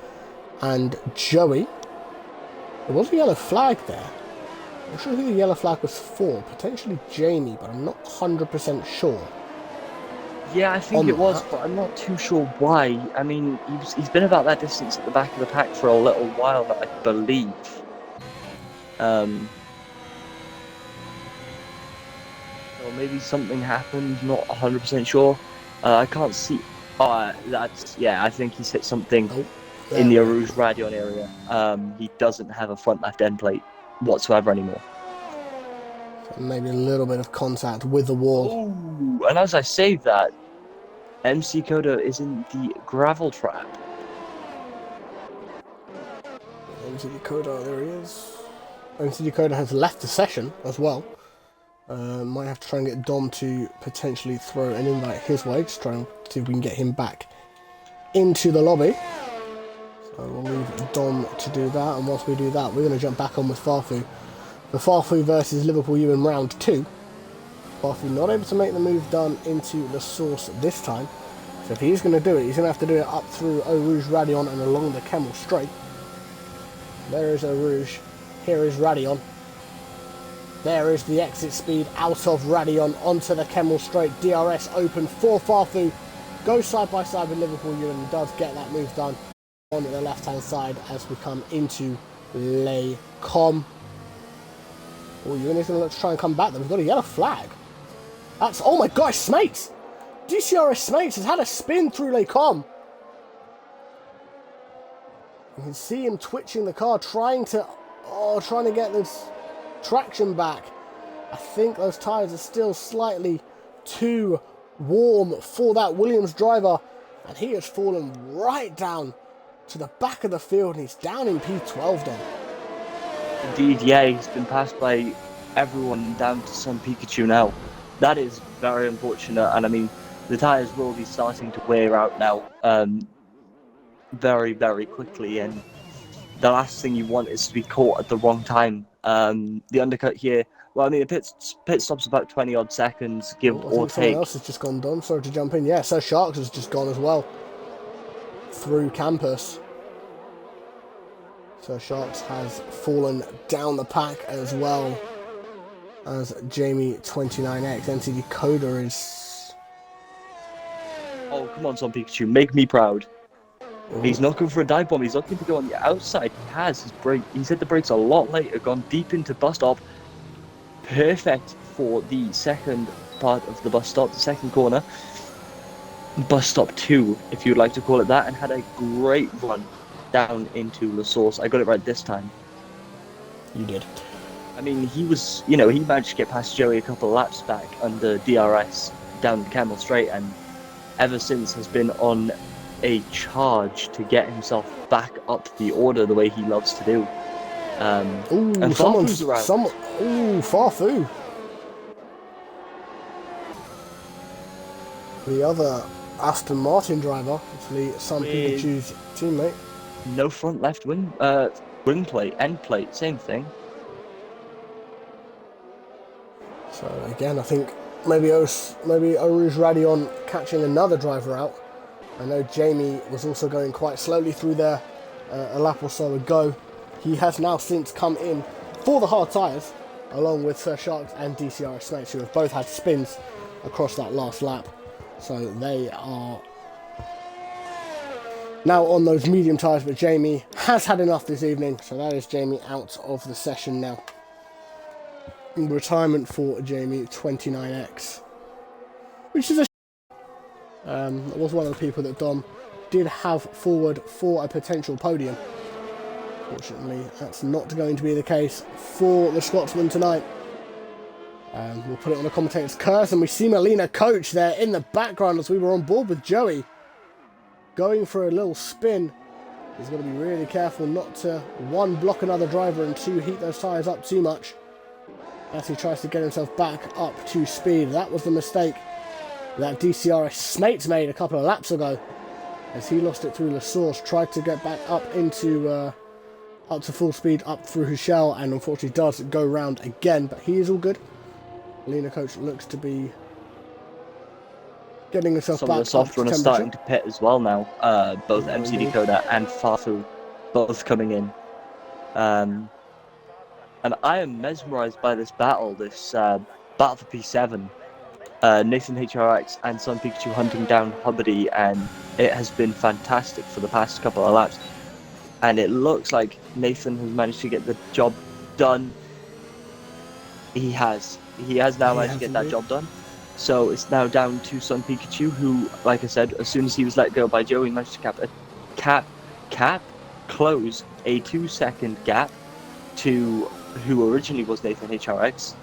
and Joey. There was a yellow flag there. I'm not sure who the yellow flag was for. Potentially Jamie, but I'm not 100% sure. Yeah, I think it was, but I'm not too sure why. I mean, he's been about that distance at the back of the pack for a little while, I believe. Or maybe something happened, not 100% sure. I can't see. Oh, I think he's hit something in the Arouge Radion area. He doesn't have a front left end plate whatsoever anymore. So maybe a little bit of contact with the wall. Ooh, and as I say that, MC Coda is in the gravel trap. MC Coda, there he is. MC Coda has left the session as well. Might have to try and get Dom to potentially throw an invite his way, just try and see if we can get him back into the lobby. So we'll leave Dom to do that, and whilst we do that, we're going to jump back on with Farfu. The Farfu versus Liverpool U in round 2. Farfu not able to make the move done into the source this time. So if he's going to do it, he's going to have to do it up through Eau Rouge Radion and along the Kemmel Straight. There is Eau Rouge. Here is Radion. There is the exit speed out of Radion onto the Kemmel Straight. DRS open for Farfu. Goes side by side with Liverpool U and does get that move done on the left hand side as we come into Les Com. Oh, Ewan is going to look to try and come back. We've got a yellow flag. That's, oh my gosh, Smates! DCRS Smates has had a spin through Les Com. You can see him twitching the car, trying to get this traction back. I think those tyres are still slightly too warm for that Williams driver, and he has fallen right down to the back of the field, and he's down in P12 then. Indeed, yeah, he's been passed by everyone down to some Pikachu now. That is very unfortunate, and I mean, the tyres will be starting to wear out now very, very quickly, and the last thing you want is to be caught at the wrong time. The undercut here, well, I mean, the pit stop's about 20 odd seconds, give or take. Someone else has just gone done. Sorry to jump in. Yeah, so Sharks has just gone as well through campus. So Sharks has fallen down the pack as well as Jamie 29X. NCD Coda is... Oh, come on, Son Pikachu, make me proud. Ooh. He's not going for a dive bomb, he's looking to go on the outside. He has his brake, he's hit the brakes a lot later, gone deep into bus stop. Perfect for the second part of the bus stop, the second corner. Bus stop 2, if you'd like to call it that, and had a great run down into La Source. I got it right this time. You did. I mean, he was, he managed to get past Joey a couple of laps back under DRS down the Kemmel Straight, and ever since has been on a charge to get himself back up the order the way he loves to do. And Farfu's around. Farfu. The other Aston Martin driver, actually Sam Pikachu's teammate. No front left wing plate, end plate, same thing. So again, I think maybe Eau Rouge Radion catching another driver out. I know Jamie was also going quite slowly through there a lap or so ago. He has now since come in for the hard tyres, along with Sir Sharks and DCRS Snakes, who have both had spins across that last lap. So they are now on those medium tyres, but Jamie has had enough this evening, so that is Jamie out of the session now. Retirement for Jamie 29X, which is a it was one of the people that Dom did have forward for a potential podium. Fortunately, that's not going to be the case for the Scotsman tonight. We'll put it on the commentator's curse, and we see Melina Coach there in the background as we were on board with Joey, going for a little spin. He's got to be really careful not to, 1, block another driver, and 2, heat those tyres up too much as he tries to get himself back up to speed. That was the mistake that DCRS Smates made a couple of laps ago, as he lost it through La Source, tried to get back up into up to full speed, up through his shell, and unfortunately does go round again, but he is all good. Lena Coach looks to be getting himself Some back of the soft up to runners temperature. starting to pit as well now. Both MC indeed. Dakota and Farfu, both coming in. And I am mesmerised by this battle, battle for P7. Nathan HRX and Sun Pikachu hunting down Hubbard, and it has been fantastic for the past couple of laps. And it looks like Nathan has managed to get the job done. He has now managed to get that job done. So it's now down to Sun Pikachu, who, like I said, as soon as he was let go by Joey, managed to close a 2-second gap to who originally was Nathan HRX.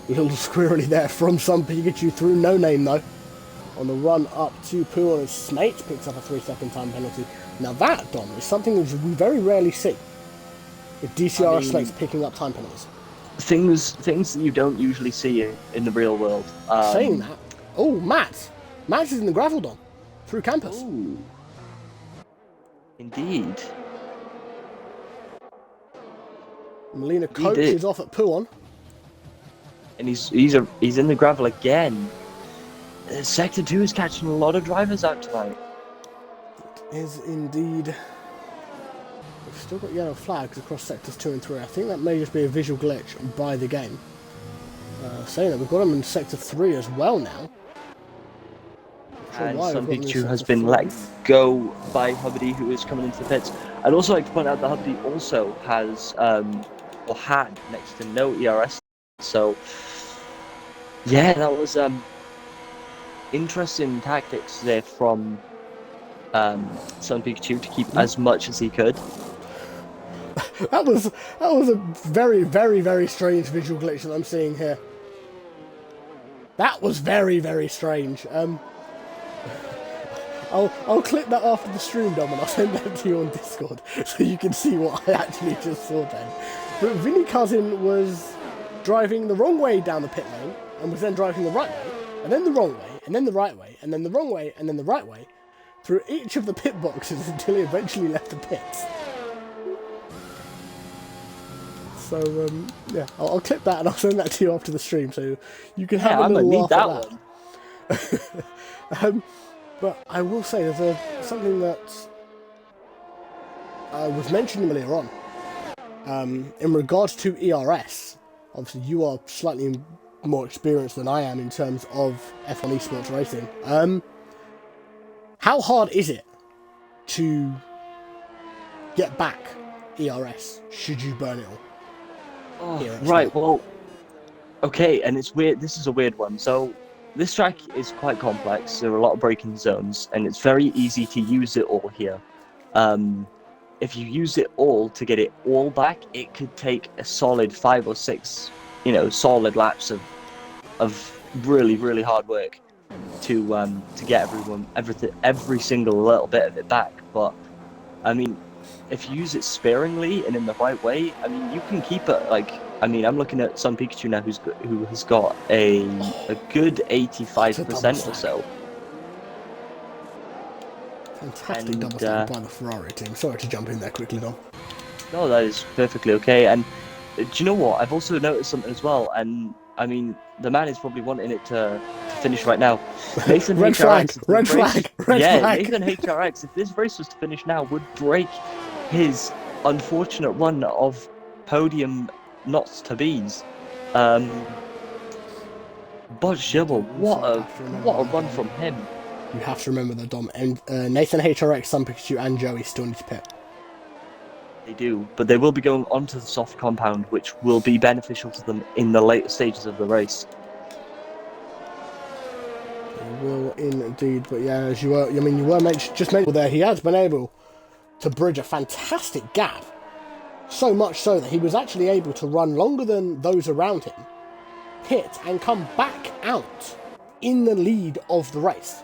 Little squirrely there from Sun Pikachu through No Name though. On the run up to Poo on his Snake, picks up a 3-second time penalty. Now that, Dom, is something that we very rarely see. With DCR Snakes picking up time penalties. Things that you don't usually see in the real world. Saying that, oh, Matt is in the gravel, Dom, through campus. Ooh. Indeed. Melina Coach is off at Puon. And he's in the gravel again. Sector 2 is catching a lot of drivers out tonight. It is indeed. We've still got yellow flags across sectors 2 and 3. I think that may just be a visual glitch by the game. Saying that, we've got them in sector 3 as well now. And Sun Pikachu has been let go by Hubbard, who is coming into the pits. I'd also like to point out that Hubbard also has, or had, next to no ERS. So, yeah, that was interesting tactics there from Sun Pikachu to keep as much as he could. That was a very, very, very strange visual glitch that I'm seeing here. That was very, very strange. I'll clip that after the stream, Dom, and I'll send that to you on Discord so you can see what I actually just saw then. But Vinny Cousin was driving the wrong way down the pit lane and was then driving the right way, and then the wrong way, and then the right way, and then the wrong way, and then the right way through each of the pit boxes until he eventually left the pits. So, yeah, I'll clip that and I'll send that to you after the stream so you can have a little laugh at that. But I will say there's something that was mentioned earlier on. In regards to ERS, obviously you are slightly more experienced than I am in terms of F1 Esports racing. How hard is it to get back ERS should you burn it all? Oh, right, well, okay, and it's weird. This is a weird one. So this track is quite complex. There are a lot of braking zones, and it's very easy to use it all here. If you use it all to get it all back, it could take a solid 5 or 6, solid laps of really, really hard work to get every single little bit of it back. But I mean, if you use it sparingly and in the right way, I mean, you can keep it. I'm looking at Sun Pikachu now, who has got a good 85% or so. Fantastic double stack by the Ferrari team. Sorry to jump in there quickly, Dom. No, that is perfectly okay. And do you know what? I've also noticed something as well. And I mean, the man is probably wanting it to finish right now. Nathan red flag. Nathan HRX, if this race was to finish now, would break his unfortunate run of podium nots to bees. But Shibble, what a run from him. You have to remember that, Dom, and Nathan HRX, Sun Pikachu, and Joey still need to pit. They do, but they will be going onto the soft compound, which will be beneficial to them in the later stages of the race. They will indeed, but yeah, as you were mentioning there, he has been able to bridge a fantastic gap. So much so that he was actually able to run longer than those around him, pit, and come back out in the lead of the race.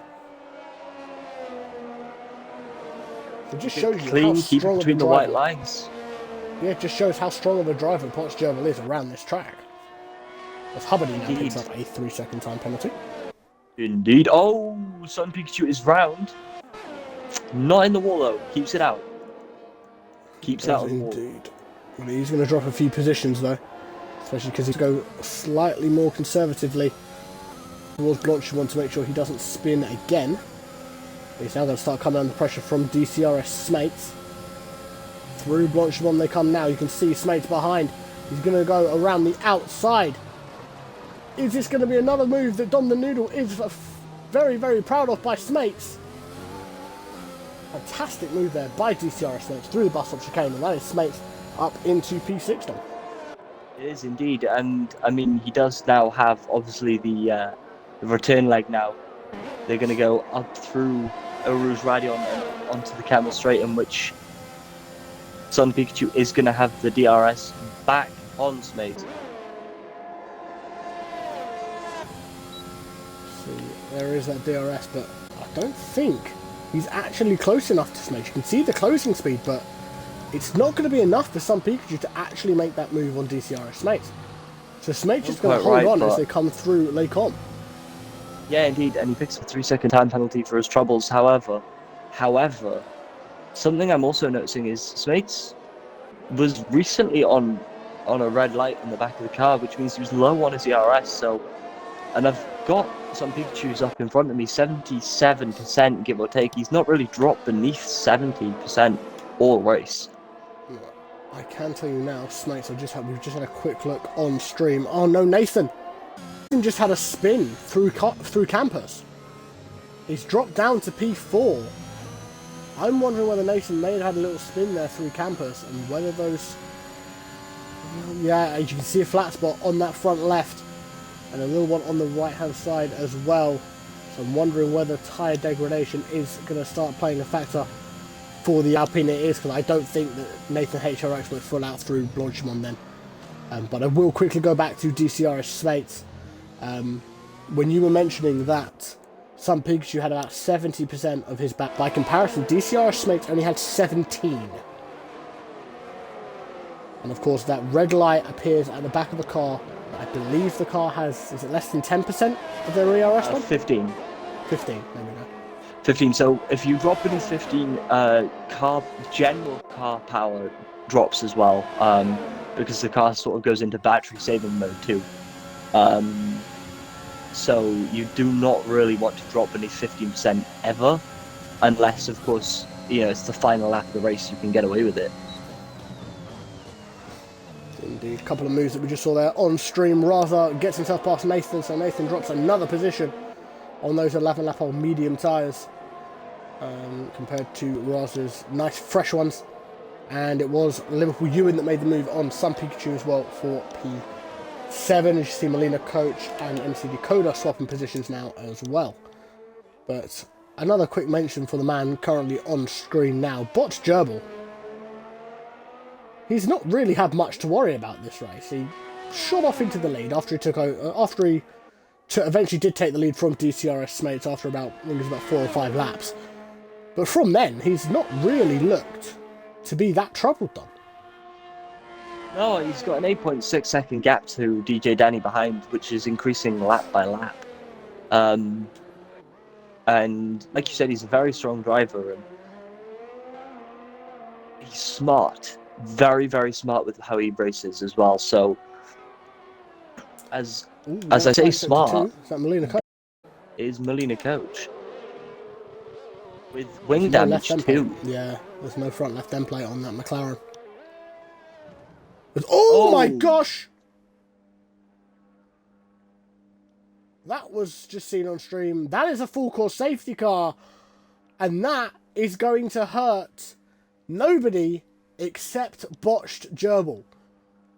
It just shows you how strong between of a the driver. white lines. Yeah, it just shows how strong of a driver Potts Gerbil is around this track. As Hubbard now picks up a 3-second time penalty. Indeed. Oh, Sun Pikachu is round. Not in the wall though. Keeps it out. Keeps it out of the wall. Indeed. Well, he's going to drop a few positions though, especially because he's going slightly more conservatively towards Blanchimont to make sure he doesn't spin again. He's now going to start coming under pressure from DCRS Smates. Through Blanchimont they come now. You can see Smates behind. He's going to go around the outside. Is this going to be another move that DomThNoodle is very, very proud of by Smates? Fantastic move there by DCRS Smates through the bus stop chicane, and that is Smates up into P6 now. It is indeed, and I mean he does now have obviously the return leg now. They're going to go up through Rouge Radion and onto the Camel Straight, in which Sun Pikachu is going to have the DRS back on Smates. See, there is that DRS, but I don't think he's actually close enough to Smates. You can see the closing speed, but it's not going to be enough for Sun Pikachu to actually make that move on DCRS Smates. So Smates is going to hold on as they come through Lake On. Yeah, indeed, and he picks up a 3-second time penalty for his troubles. However, something I'm also noticing is Smates was recently on a red light in the back of the car, which means he was low on his ERS. So, and I've got some Pikachu's up in front of me, 77% give or take. He's not really dropped beneath 70% all race. I can tell you now, Smates. We've just had a quick look on stream. Oh no, Nathan just had a spin through campus. He's dropped down to P4. I'm wondering whether Nathan may have had a little spin there through campus, and whether those... Yeah, as you can see a flat spot on that front left, and a little one on the right hand side as well. So I'm wondering whether tyre degradation is going to start playing a factor for the Alpine. It is, because I don't think that Nathan HRX went full out through Blanchimont then. But I will quickly go back to DCRS Smates. When you were mentioning that some Pikachu had about 70% of his back, by comparison, DCRS Smates only had 17. And of course, that red light appears at the back of the car. I believe the car has, is it less than 10% of their ERS one? 15. 15, there we go. 15, so if you drop beneath 15, general car power drops as well, because the car sort of goes into battery saving mode too. So you do not really want to drop beneath 15% ever, unless of course, you know, it's the final lap of the race, you can get away with it. Indeed, a couple of moves that we just saw there on stream. Raza gets himself past Nathan, so Nathan drops another position on those 11 lap old medium tyres, compared to Raza's nice fresh ones. And it was Liverpool Ewan that made the move on some Pikachu as well for P7. As you see, Melina Coach and MC Decoder swapping positions now as well. But another quick mention for the man currently on screen now, Botch Gerbil. He's not really had much to worry about this race. He shot off into the lead after he took over, eventually did take the lead from DCRS Smates after about, I think it was about 4 or 5 laps. But from then, he's not really looked to be that troubled though. No, he's got an 8.6 second gap to DJ Danny behind, which is increasing lap by lap. And like you said, he's a very strong driver, and he's smart. Very, very smart with how he braces as well. So, as I say, smart is that Melina Coach? Is Melina Coach with wing damage too. Yeah, there's no front left end plate on that McLaren. Oh my gosh! That was just seen on stream. That is a full course safety car, and that is going to hurt nobody except Botched Gerbil.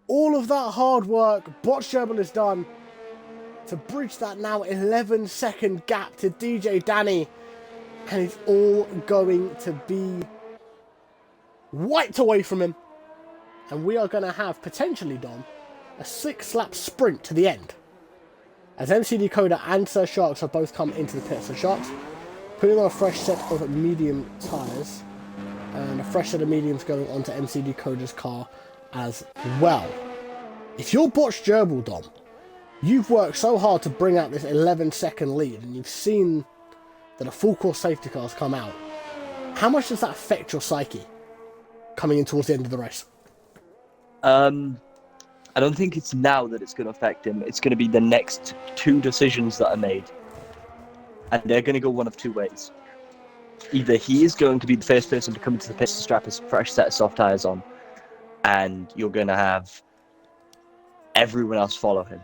All of that hard work Botched Gerbil has done to bridge that now 11-second gap to DJ Danny, and it's all going to be wiped away from him. And we are going to have, potentially, Dom, a 6-lap sprint to the end, as MC Decoder and Sir Sharks have both come into the pit. So Sharks putting on a fresh set of medium tyres, and a fresh set of mediums going onto MC Decoder's car as well. If you're Botched Gerbil, Dom, you've worked so hard to bring out this 11-second lead, and you've seen that a full course safety car's come out. How much does that affect your psyche coming in towards the end of the race? I don't think it's now that it's going to affect him. It's going to be the next 2 decisions that are made. And they're going to go one of 2 ways. Either he is going to be the first person to come into the pits to strap his fresh set of soft tyres on, and you're going to have everyone else follow him.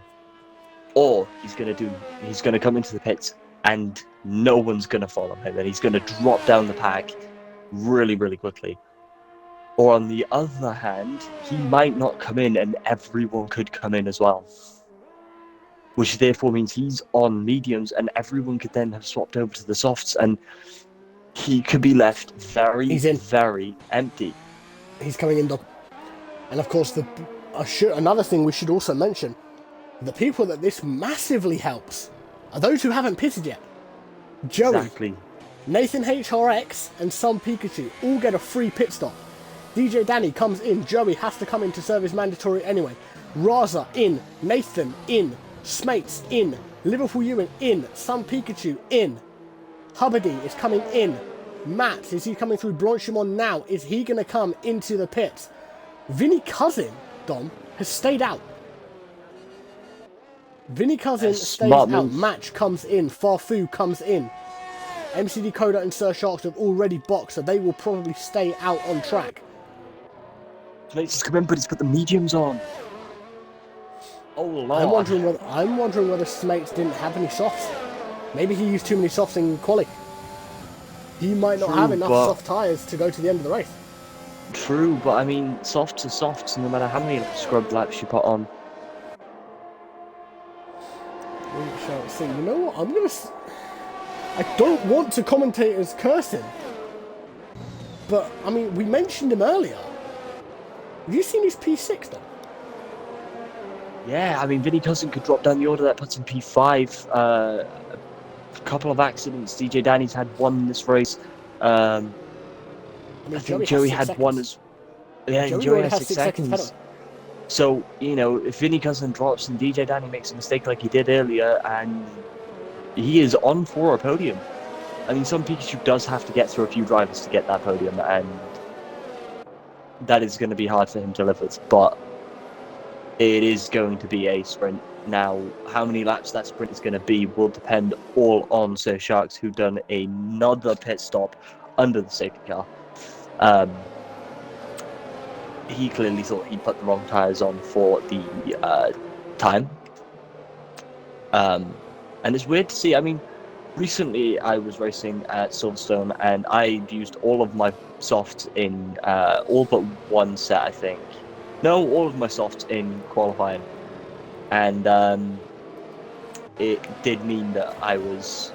Or he's going to come into the pits and no one's going to follow him, and he's going to drop down the pack really, really quickly. Or on the other hand, he might not come in and everyone could come in as well. Which therefore means he's on mediums and everyone could then have swapped over to the softs and he could be left very, very empty. He's coming in, Dom. And of course, another thing we should also mention, the people that this massively helps are those who haven't pitted yet. Joey, exactly. Nathan HRX and Some Pikachu all get a free pit stop. DJ Danny comes in, Joey has to come in to serve his mandatory anyway. Raza in, Nathan in, Smates in, Liverpool Ewan in, Some Pikachu in. Hubbardie is coming in. Matt, is he coming through Blanchimont now? Is he going to come into the pits? Vinny Cousin, Dom, has stayed out. Vinny Cousin stays out. Match comes in. Farfu comes in. MC Decoder and Sir Sharks have already boxed, so they will probably stay out on track. Smates has come in, but he's put the mediums on. Oh Lord. I'm wondering whether Smates didn't have any softs. Maybe he used too many softs in quali. He might not have enough soft tyres to go to the end of the race. True, but I mean, softs are softs, no matter how many scrub laps you put on. We shall see. You know what? I don't want to commentate as cursing, but I mean, we mentioned him earlier. Have you seen his P6 though? Yeah, I mean, Vinny Cousin could drop down the order, that puts him P5. A couple of accidents. DJ Danny's had one this race. I think Joey had one as... Yeah, Joey has 6 seconds. So, you know, if Vinny Cousin drops and DJ Danny makes a mistake like he did earlier, and he is on for a podium. I mean, Some Pikachu does have to get through a few drivers to get that podium, and that is going to be hard for him to live with, but it is going to be a sprint. Now, how many laps that sprint is going to be will depend all on Sir Sharks, who done another pit stop under the safety car. He clearly thought he put the wrong tyres on for the time. And it's weird to see. I mean, recently I was racing at Silverstone and I used all of my softs in all but one set, I think. No, all of my softs in qualifying. And it did mean that I was,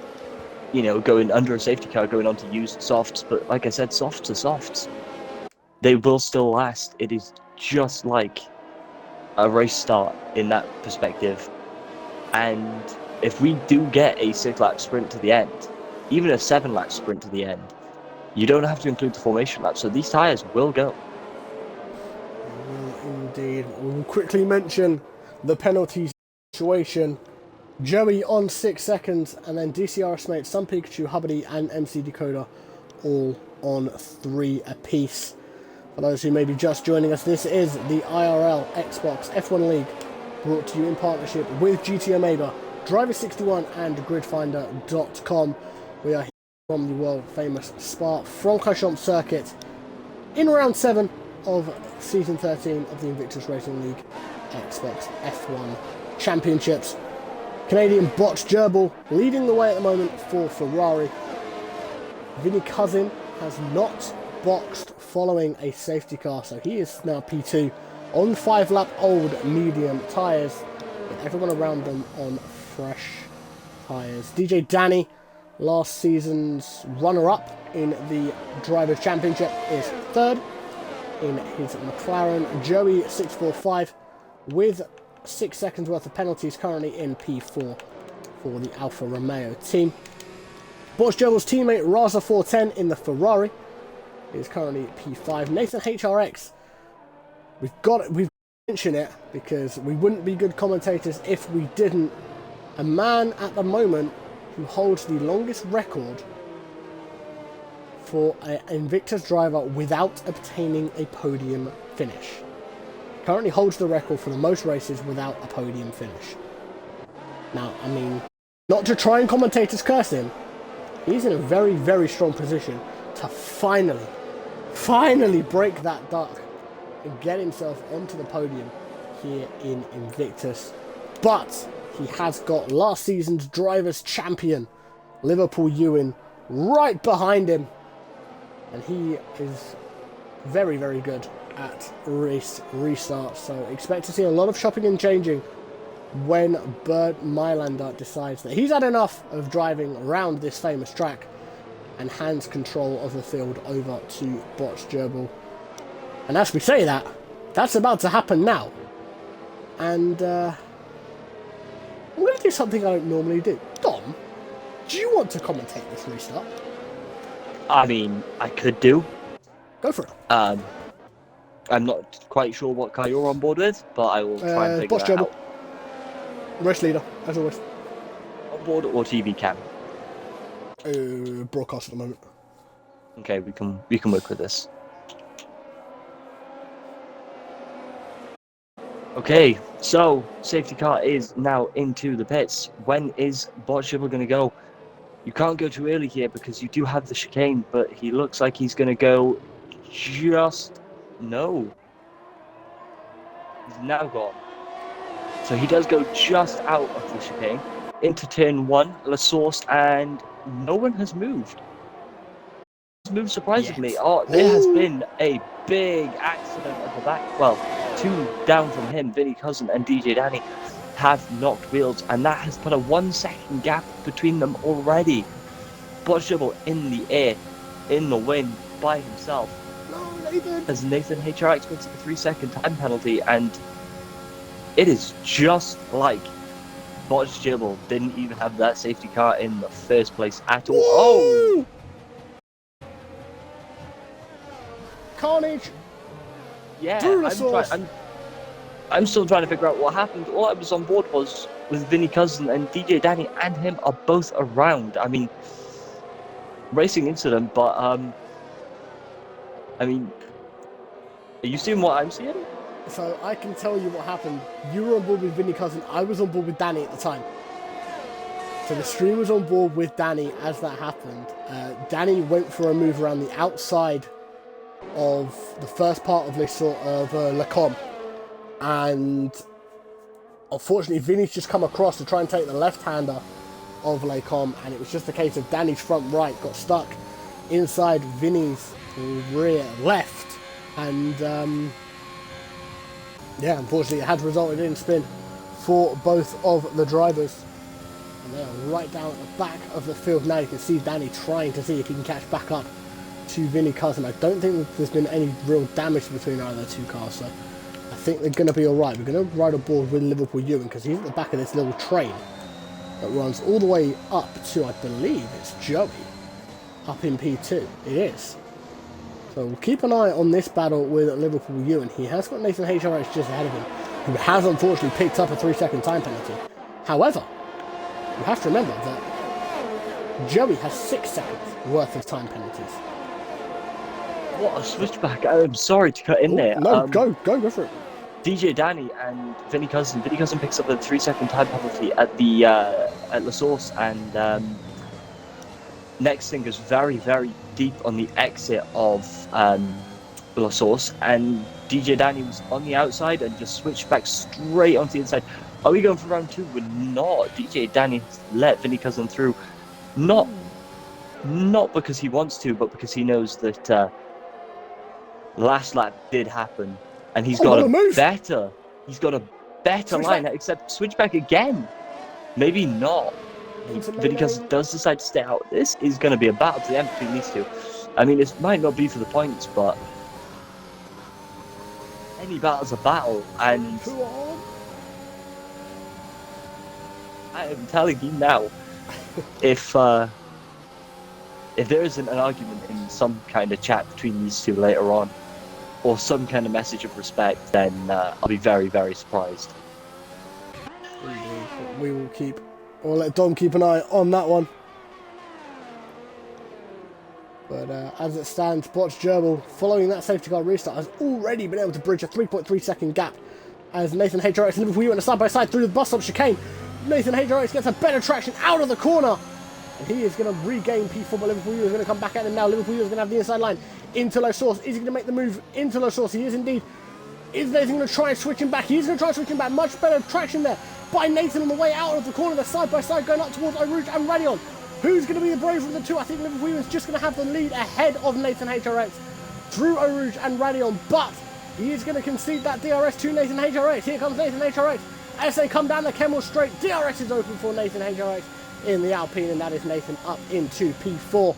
you know, going under a safety car, going on to used softs. But like I said, softs are softs. They will still last. It is just like a race start in that perspective. And if we do get a 6-lap sprint to the end, even a 7-lap sprint to the end, you don't have to include the formation lap. So these tyres will go. Indeed. We'll quickly mention the penalty situation. Joey on 6 seconds, and then DCRS Mate, Some Pikachu, Hubbardie, and MC Decoder all on 3 apiece. For those who may be just joining us, this is the IRL Xbox F1 League, brought to you in partnership with GT Omega, Driver61, and GridFinder.com. We are here from the world famous Spa-Francorchamps circuit in round 7 of season 13 of the Invictus Racing League Xbox F1 Championships. Canadian Botch Gerbil leading the way at the moment for Ferrari. Vinny Cousin has not boxed following a safety car, so he is now P2 on 5-lap old medium tyres, with everyone around them on fresh tyres. DJ Danny, last season's runner-up in the Drivers' Championship, is 3rd in his McLaren. Joey 645 with 6 seconds worth of penalties, currently in P4 for the Alfa Romeo team. Botch Gerbil's teammate Raza 410 in the Ferrari is currently P5. Nathan HRX, we've got to mention it because we wouldn't be good commentators if we didn't. A man at the moment who holds the longest record for an Invictus driver without obtaining a podium finish. Currently holds the record for the most races without a podium finish. Now, I mean, not to try and commentators curse him, he's in a very, very strong position to finally break that duck and get himself onto the podium here in Invictus. But he has got last season's drivers' champion, Liverpool Ewan, right behind him. And he is very, very good at race restarts. So expect to see a lot of chopping and changing when Bert Mylander decides that he's had enough of driving around this famous track and hands control of the field over to Botch Gerbil. And as we say that, that's about to happen now. And I'm going to do something I don't normally do. Dom, do you want to commentate this restart? I mean, I could do. Go for it. I'm not quite sure what car you're on board with, but I will try and figure Botch that Gerbil. out. Race leader, as always. On board or TV cam? Broadcast at the moment. Okay, we can work with this. Okay, so safety car is now into the pits. When is Botch Gerbil going to go? You can't go too early here because you do have the chicane, but he looks like he's going to go just... No. He's now gone. So he does go just out of the chicane into turn 1, La Source, and no one has moved. Moved surprisingly. Yes. Oh, there has been a big accident at the back. Well, 2 down from him, Vinny Cousin and DJ Danny, have knocked wheels, and that has put a 1-second gap between them already. Botch Gerbil in the air, in the wind, by himself. No, Nathan. As Nathan HRX puts a 3-second time penalty, and it is just like Botch Gerbil didn't even have that safety car in the first place at all. Woo! Oh! Carnage. Yeah, Source. I'm still trying to figure out what happened. All I was on board was with Vinny Cousin, and DJ Danny and him are both around. I mean, racing incident, but I mean, are you seeing what I'm seeing? So I can tell you what happened. You were on board with Vinny Cousin. I was on board with Danny at the time. So the stream was on board with Danny as that happened. Danny went for a move around the outside of the first part of this sort of Lacom, and unfortunately Vinny's just come across to try and take the left-hander of Lacom, and it was just a case of Danny's front right got stuck inside Vinny's rear left, and yeah, unfortunately it had resulted in spin for both of the drivers, and they are right down at the back of the field now. You can see Danny trying to see if he can catch back up to Vinny Cousin. I don't think that there's been any real damage between either two cars, so I think they're going to be alright. We're going to ride aboard with Liverpool Ewan because he's at the back of this little train that runs all the way up to, I believe it's Joey, up in P2. It is. So we'll keep an eye on this battle with Liverpool Ewan. He has got Nathan HRH just ahead of him, who has unfortunately picked up a 3-second time penalty. However, you have to remember that Joey has 6 seconds worth of time penalties. What a switchback. I'm sorry to cut in there. No, go for it. DJ Danny and Vinny Cousin. Vinny Cousin picks up a 3-second time penalty at the at La Source, and next thing is very, very deep on the exit of La Source, and DJ Danny was on the outside and just switched back straight onto the inside. Are we going for round 2? We're not. DJ Danny let Vinny Cousin through, not because he wants to, but because he knows that last lap did happen, and he's got a better line, except switchback again. Maybe not. Vinny Cousin does decide to stay out. This is going to be a battle to the end between these two. I mean, it might not be for the points, but any battle's a battle, and I am telling you now, if there isn't an argument in some kind of chat between these two later on, or some kind of message of respect, then I'll be very, very surprised. We will keep, or let Dom keep an eye on that one. But as it stands, Botch Gerbil, following that safety car restart, has already been able to bridge a 3.3 second gap as Nathan HRX and Liverpool went a side-by-side through the bus stop chicane. Nathan HRX gets a better traction out of the corner. And he is going to regain P4, but Liverpool is going to come back at him now. Liverpool is going to have the inside line into low source. Is he going to make the move into low source? He is indeed. Is Nathan going to try and switch him back? He is going to try and switch him back. Much better traction there by Nathan on the way out of the corner. They're side-by-side going up towards Rouge and Radion. Who's going to be the braver of the two? I think Liverpool is just going to have the lead ahead of Nathan HRX through Rouge and Radion, but he is going to concede that DRS to Nathan HRX. Here comes Nathan HRX. As they come down the Kemmel straight, DRS is open for Nathan HRX in the Alpine, and that is Nathan up into P4.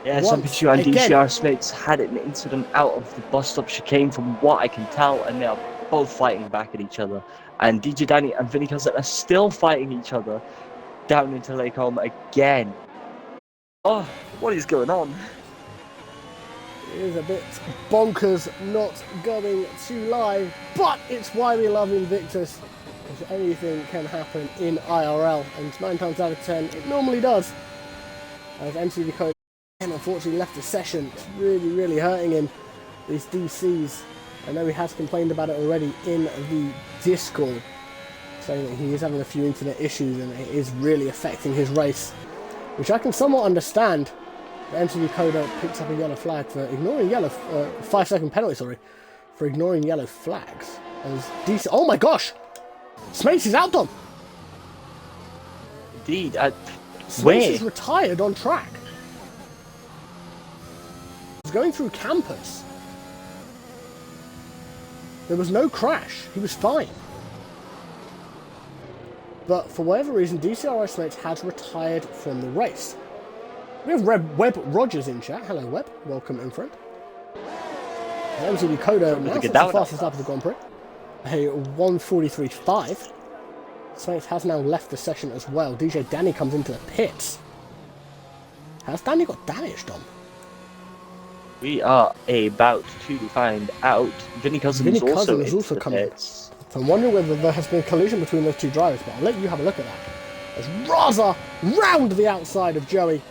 Yeah, Sampichu and DCR Smiths had an incident out of the bus stop chicane from what I can tell, and they are both fighting back at each other. And DJ Danny and Vinny Cousin are still fighting each other down into Lake Holm again. Oh, what is going on? It is a bit bonkers not going to live, but it's why we love Invictus, because anything can happen in IRL, and 9 times out of 10 it normally does. As MCV Code unfortunately left the session, it's really hurting him, these DCs. I know he has complained about it already in the Discord, saying that he is having a few internet issues and it is really affecting his race, which I can somewhat understand. The MCV Coder picks up a yellow flag for ignoring yellow, 5-second penalty, sorry, for ignoring yellow flags. As DC, oh my gosh! Smace is out, Dom! Indeed, Smace is retired on track. He's going through campus. There was no crash, he was fine. But for whatever reason, DCRI Smace has retired from the race. We have Webb Rogers in chat. Hello, Webb. Welcome in, friend. MCB Coda now sets the fastest lap of the Grand Prix. A 1:43.5. Smith has now left the session as well. DJ Danny comes into the pits. Has Danny got damaged, Dom? We are about to find out. Vinny Cousin is also coming. So I'm wondering whether there has been a collision between those two drivers, but I'll let you have a look at that. As Raza round the outside of Joey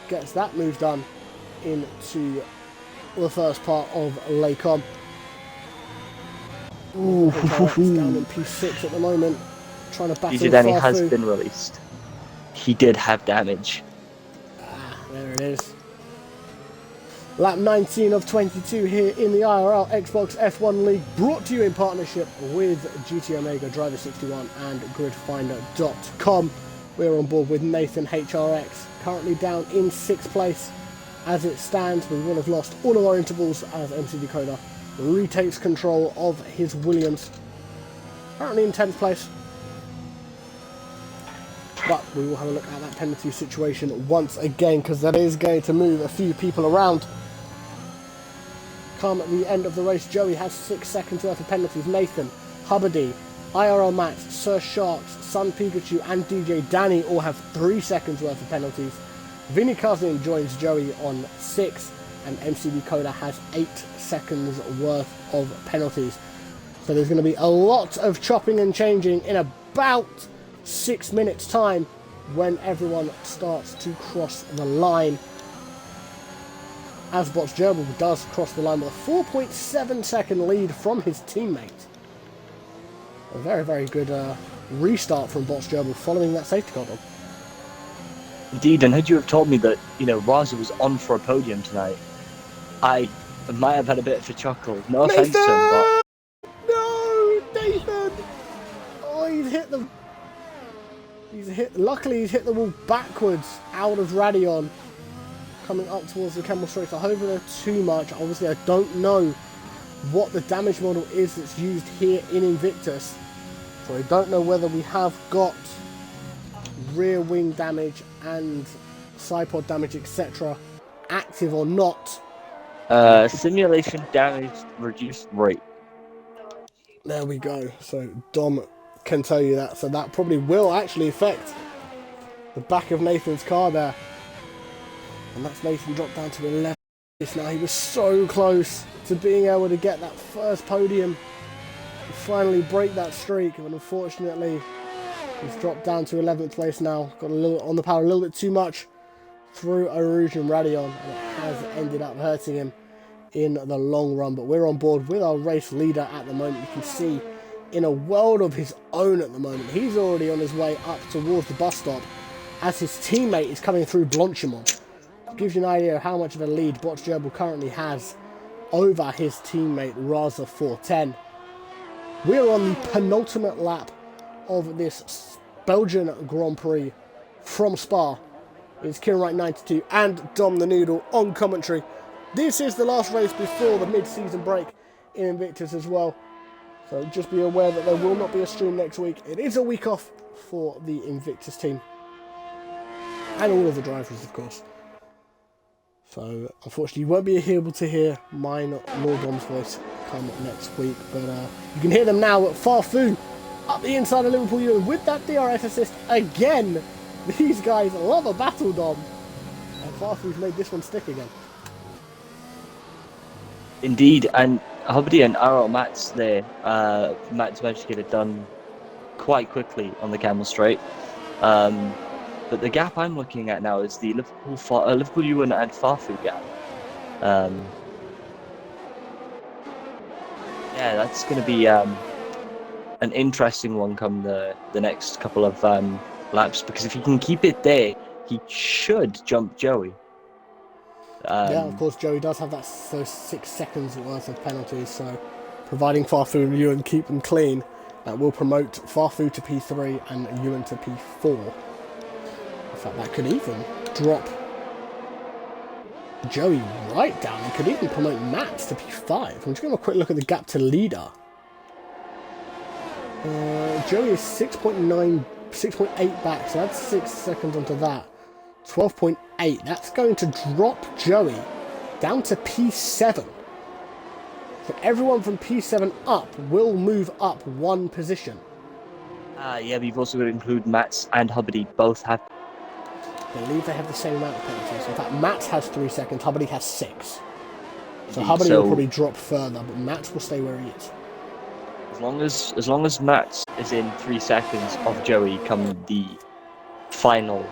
gets that move done into the first part of Lacom. Ooh, down in P6 at the moment, trying to battle DJ Danny has been released. He did have damage. Ah, there it is. Lap 19 of 22 here in the IRL Xbox F1 League, brought to you in partnership with GT Omega, Driver61 and GridFinder.com. We're on board with Nathan HRX, currently down in 6th place. As it stands, we will have lost all of our intervals as MCD Coda retakes control of his Williams. Currently in 10th place. But we will have a look at that penalty situation once again, because that is going to move a few people around. Come at the end of the race, Joey has 6 seconds worth of penalties. Nathan, Hubbardy, IRL Max, Sir Sharks, Sun Pikachu and DJ Danny all have 3 seconds worth of penalties. Vinny Cousin joins Joey on 6, and MCB Coda has 8 seconds worth of penalties. So there's going to be a lot of chopping and changing in about 6 minutes time when everyone starts to cross the line. As Botch Gerbil does cross the line with a 4.7 second lead from his teammate. A very good restart from Botch Gerbil following that safety car. Indeed, and had you have told me that, Raza was on for a podium tonight, I might have had a bit of a chuckle. No offense to him, but... No, Nathan! Oh, luckily he's hit the wall backwards out of Radion, coming up towards the Kemmel Straight. I hope they're too much. Obviously, I don't know what the damage model is that's used here in Invictus, so I don't know whether we have got rear wing damage and side pod damage, etc. active or not. Simulation damage reduced rate. There we go. So Dom can tell you that. So that probably will actually affect the back of Nathan's car there. And that's Nathan dropped down to 11th place now. He was so close to being able to get that first podium and finally break that streak, but unfortunately he's dropped down to 11th place now. Got a little on the power, a little bit too much. through Erosion Radion, and it has ended up hurting him in the long run. But we're on board with our race leader at the moment. You can see in a world of his own at the moment. He's already on his way up towards the bus stop as his teammate is coming through Blanchimont. Gives you an idea of how much of a lead Botch Gerbil currently has over his teammate Raza 410. We're on the penultimate lap of this Belgian Grand Prix from Spa. It's Kieran Wright 92 and DomThNoodle on commentary. This is the last race before the mid-season break in Invictus as well. So just be aware that there will not be a stream next week. It is a week off for the Invictus team. And all of the drivers, of course. So, unfortunately, you won't be able to hear mine nor Dom's voice come next week. But you can hear them now at Farfu up the inside of Liverpool Ewan with that DRS assist again. These guys love a battle, Dom. And Farfu's made this one stick again. Indeed, and Hubbard and IRL Matt's there. Matt's managed to get it done quite quickly on the camel straight. But the gap I'm looking at now is the Liverpool Ewan and Farfu gap. Yeah, that's going to be an interesting one come the next couple of laps, because if he can keep it there, he should jump Joey. Yeah, of course, Joey does have those 6 seconds worth of penalties, so providing Farfu and Ewan keep them clean, that will promote Farfu to P3 and Ewan to P4. In fact, that could even drop Joey right down. It could even promote Max to P5. I'm just going to have a quick look at the gap to leader. Joey is 6.8 back, so that's 6 seconds onto that. 12.8. That's going to drop Joey down to P7. So everyone from P7 up will move up 1 position. Yeah, but you've also got to include Mats and Hubbard. Both have. I believe they have the same amount of penalties. In fact, Mats has 3 seconds, Hubbard has 6. So Hubbard will probably drop further, but Mats will stay where he is. As long as Mats is in 3 seconds of Joey come the final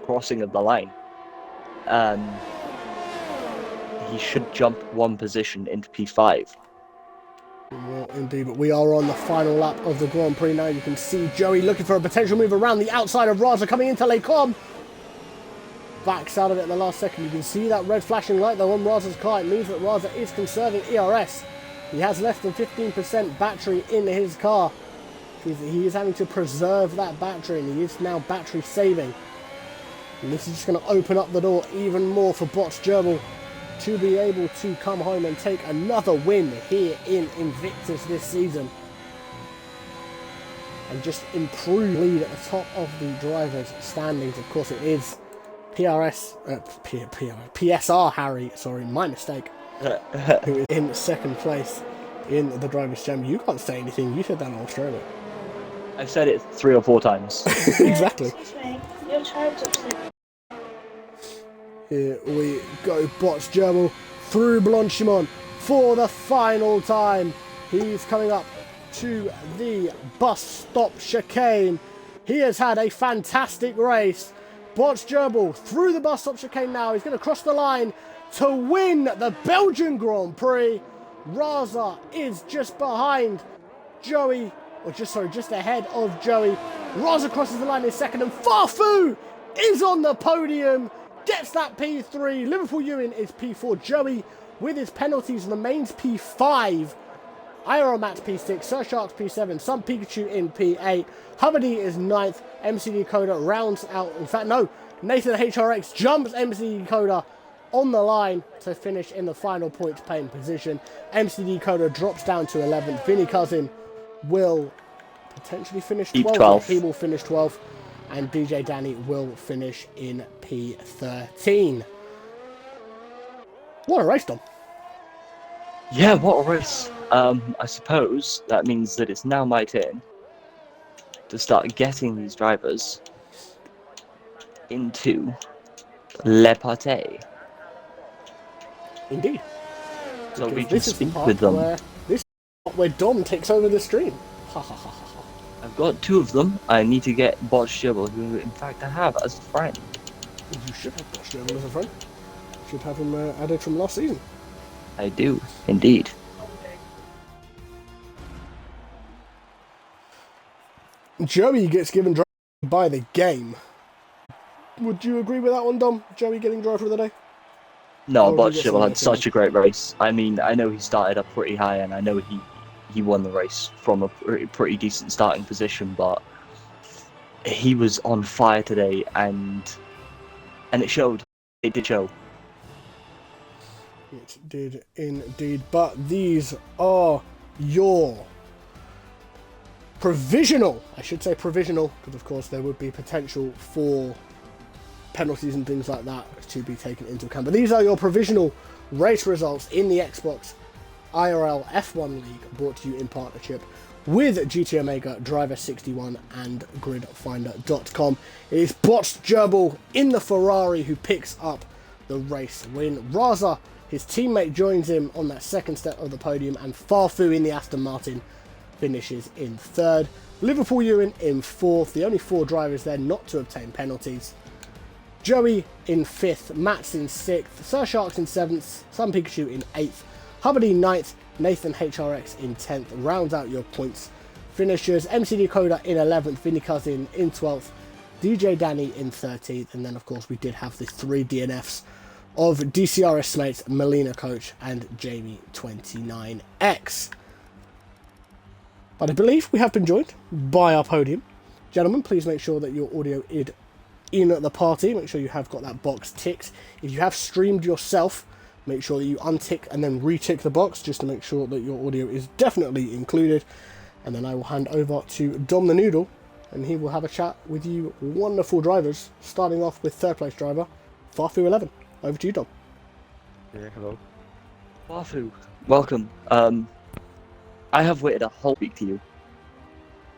crossing of the line, he should jump 1 position into P5. Well, indeed, but we are on the final lap of the Grand Prix now. You can see Joey looking for a potential move around the outside of Raza coming into Les Combes. Backs out of it in the last second. You can see that red flashing light though on Raza's car. It means that Raza is conserving ERS. He has less than 15% battery in his car. He is having to preserve that battery, and he is now battery saving. And this is just going to open up the door even more for Botch Gerbil to be able to come home and take another win here in Invictus this season. And just improve lead at the top of the drivers' standings. Of course, it is PSR Harry, sorry, my mistake, who is in 2nd place in the Drivers' Champion. You can't say anything, you said that in Australia. I've said it 3 or 4 times. Exactly. Excuse me, your child's upset. Here we go, Botch Gerbil through Blanchimont for the final time. He's coming up to the bus stop chicane. He has had a fantastic race. Botch Gerbil through the bus stop chicane now. He's going to cross the line to win the Belgian Grand Prix. Raza is just behind Joey, or just ahead of Joey. Raza crosses the line in 2nd, and Farfu is on the podium. Gets that P3. Liverpool Ewan is P4. Joey, with his penalties, remains P5. IRL Max P6. Sir Sharks P7. Some Pikachu in P8. Hubbard is 9th. MCD Coda rounds out. In fact, no. Nathan HRX jumps MCD Coda on the line to finish in the final points paying position. MCD Coda drops down to 11th. Vinny Cousin will potentially finish 12th. He will finish 12th. And DJ Danny will finish in P13. What a race, Dom. Yeah, what a race. I suppose that means that it's now my turn to start getting these drivers into Le Party. Indeed. So because we can speak with them. This is where Dom takes over the stream. Ha ha ha ha. I'm got 2 of them. I need to get Botch Jibble, who in fact I have as a friend. You should have Bosch German as a friend. Should have him added from last season. I do, indeed. Joey gets given drive by the game. Would you agree with that one, Dom? Joey getting driver of the day? No, Or Botch have you got Jibble something had else in such a great race. I mean, I know he started up pretty high, and I know he won the race from a pretty decent starting position, but he was on fire today, and it showed. It did show. It did indeed, but these are your provisional, I should say provisional, because of course there would be potential for penalties and things like that to be taken into account. But these are your provisional race results in the Xbox IRL F1 League, brought to you in partnership with GT Omega, Driver 61 and GridFinder.com. It is Botch Gerbil in the Ferrari who picks up the race win. Raza, his teammate, joins him on that second step of the podium, and Farfu in the Aston Martin finishes in third. Liverpool Ewan in fourth, the only 4 drivers there not to obtain penalties. Joey in 5th, Mats in 6th, Sir Sharks in 7th, Sun Pikachu in 8th, Hubbard in 9th, Nathan HRX in 10th. Rounds out your points finishers. MCD Coda in 11th, Vinny Cousin in 12th, DJ Danny in 13th, and then of course we did have the 3 DNFs of DCRS mates Melina Coach and Jamie 29X. But I believe we have been joined by our podium. Gentlemen, please make sure that your audio is in the party. Make sure you have got that box ticked. If you have streamed yourself, make sure that you untick and then retick the box just to make sure that your audio is definitely included. And then I will hand over to DomThNoodle, and he will have a chat with you wonderful drivers, starting off with 3rd place driver Farfu11. Over to you, Dom. Yeah, hello. Farfu, welcome. I have waited a whole week to you.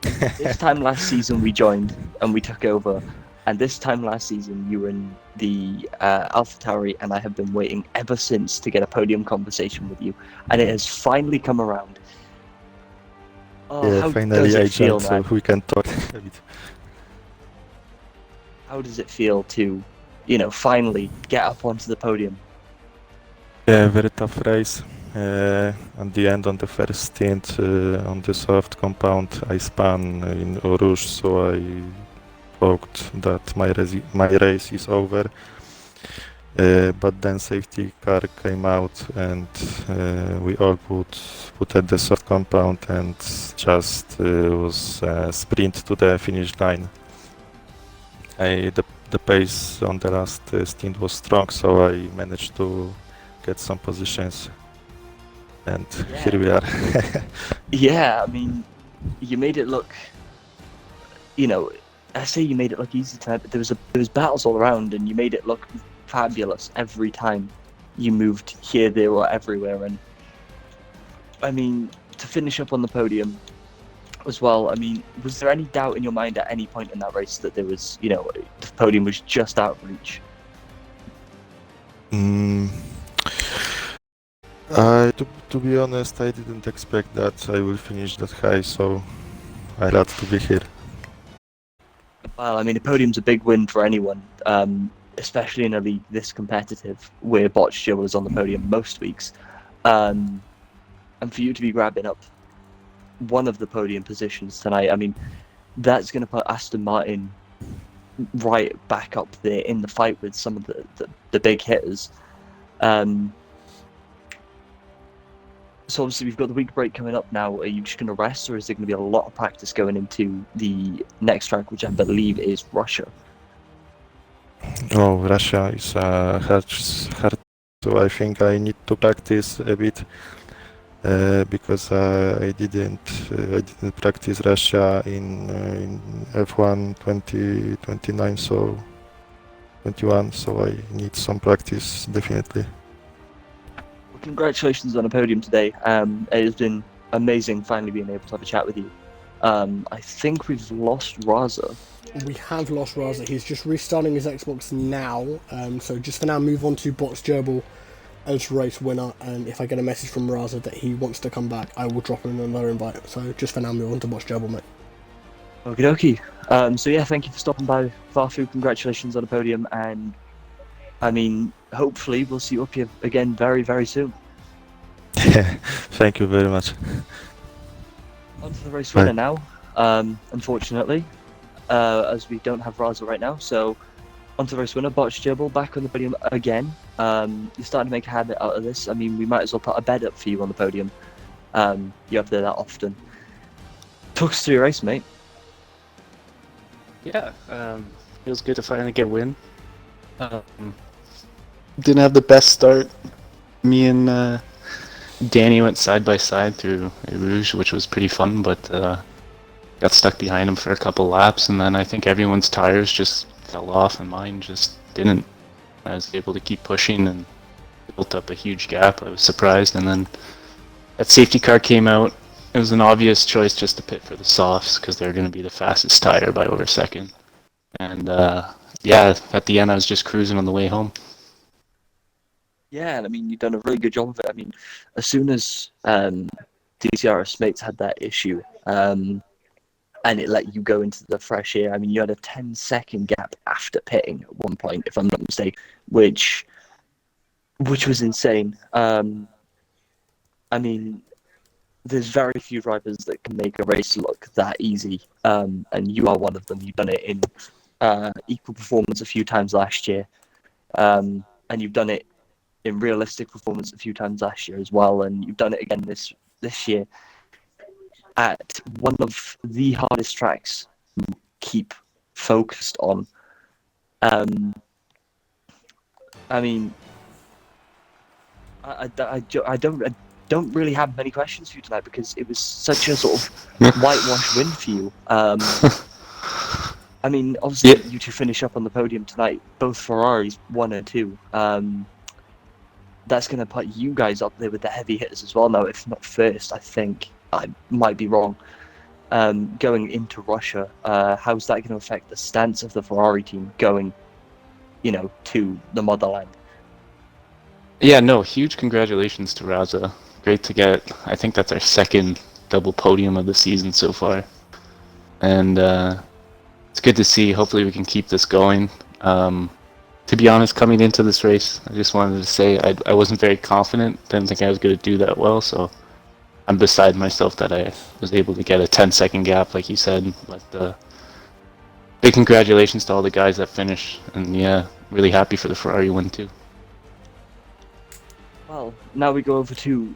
This time last season we joined and we took over, and this time last season you were in the AlphaTauri, and I have been waiting ever since to get a podium conversation with you, and it has finally come around. Oh, Yeah, how finally does I it feel, joined, so man? we can talk a bit. How does it feel to, finally get up onto the podium? Yeah, very tough race. At the end, on the first stint, on the soft compound, I spun in Rouge, so I thought that my race is over. But then safety car came out, and we all put at the soft compound, and just was sprint to the finish line. The pace on the last stint was strong, so I managed to get some positions, and here we are. Yeah, I mean, you made it look, I say you made it look easy tonight, but there was battles all around, and you made it look fabulous every time you moved here, there, or everywhere. And I mean, to finish up on the podium as well, I mean, was there any doubt in your mind at any point in that race that there was, the podium was just out of reach? To be honest, I didn't expect that I will finish that high, so I'm glad to be here. Well, I mean, the podium's a big win for anyone, especially in a league this competitive, where Botch Joe was on the podium most weeks. And for you to be grabbing up one of the podium positions tonight, I mean, that's going to put Aston Martin right back up there in the fight with some of the big hitters. So obviously we've got the week break coming up now. Are you just going to rest, or is there going to be a lot of practice going into the next track, which I believe is Russia? Oh, Russia is hard, so I think I need to practice a bit because I didn't practice Russia in F1 2029, so 21. So I need some practice definitely. Well, congratulations on the podium today. It has been amazing finally being able to have a chat with you. I think we've lost Raza. We have lost Raza. He's just restarting his Xbox now. So just for now, move on to Botch Gerbil as race winner. And if I get a message from Raza that he wants to come back, I will drop him another invite. So just for now, move on to Botch Gerbil, mate. Okie dokie. So yeah, thank you for stopping by, Farfu. Congratulations on the podium, and I mean, hopefully we'll see you up here again very, very soon. Thank you very much. On to the race winner now. Unfortunately, as we don't have Raza right now, so on to the race winner, Botch Gerbil, back on the podium again. You're starting to make a habit out of this. I mean, we might as well put a bed up for you on the podium. You're up there that often. Talk us through your race, mate. Yeah, feels good to finally get a win. Didn't have the best start. Me and Danny went side by side through Rouge, which was pretty fun, but got stuck behind him for a couple laps, and then I think everyone's tires just fell off and mine just didn't. I was able to keep pushing and built up a huge gap. I was surprised, and then that safety car came out. It was an obvious choice just to pit for the softs because they're going to be the fastest tire by over a second. And yeah, at the end I was just cruising on the way home. Yeah, and I mean, you've done a really good job of it. I mean, as soon as DCRS mates had that issue, and it let you go into the fresh air, I mean, you had a 10-second gap after pitting at one point, if I'm not mistaken, which was insane. I mean, there's very few drivers that can make a race look that easy, and you are one of them. You've done it in equal performance a few times last year, and you've done it in realistic performance a few times last year as well, and you've done it again this year at one of the hardest tracks to keep focused on. I mean, I don't really have many questions for you tonight because it was such a sort of whitewash win for you. I mean, obviously, you two finish up on the podium tonight, both Ferraris 1 and 2. That's going to put you guys up there with the heavy hitters as well now, if not first, I think. I might be wrong. Going into Russia, how's that going to affect the stance of the Ferrari team going, to the motherland? Yeah, no, huge congratulations to Raza. Great to get, I think that's our second double podium of the season so far. And it's good to see. Hopefully we can keep this going. To be honest, coming into this race, I just wanted to say I wasn't very confident. Didn't think I was going to do that well, so I'm beside myself that I was able to get a 10-second gap, like you said. But big congratulations to all the guys that finished, and yeah, really happy for the Ferrari win too. Well, now we go over to,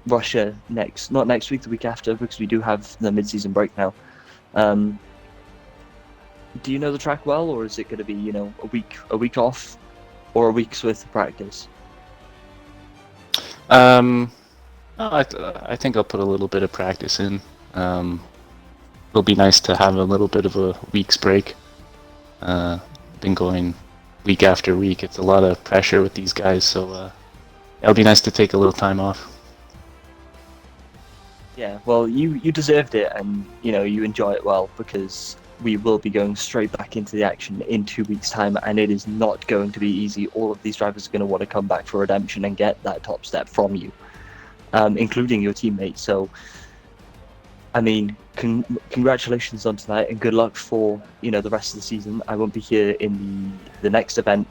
Russia next. Not next week, the week after, because we do have the mid-season break now. Do you know the track well, or is it going to be, a week off, or a week's worth of practice? I think I'll put a little bit of practice in. It'll be nice to have a little bit of a week's break. Been going week after week. It's a lot of pressure with these guys, so it'll be nice to take a little time off. Yeah, well, you deserved it, and you enjoy it well, because we will be going straight back into the action in 2 weeks' time, and it is not going to be easy. All of these drivers are going to want to come back for redemption and get that top step from you, including your teammates. So, I mean, congratulations on tonight, and good luck for the rest of the season. I won't be here in the next event,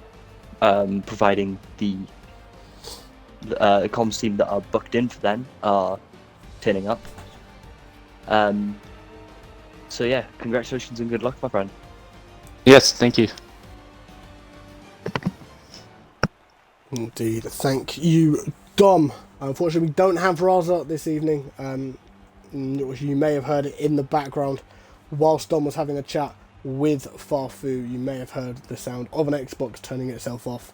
providing the comms team that are booked in for then are turning up. So yeah, congratulations and good luck, my friend. Yes, thank you. Indeed, thank you, Dom. Unfortunately, we don't have Raza this evening. You may have heard it in the background whilst Dom was having a chat with Farfu. You may have heard the sound of an Xbox turning itself off.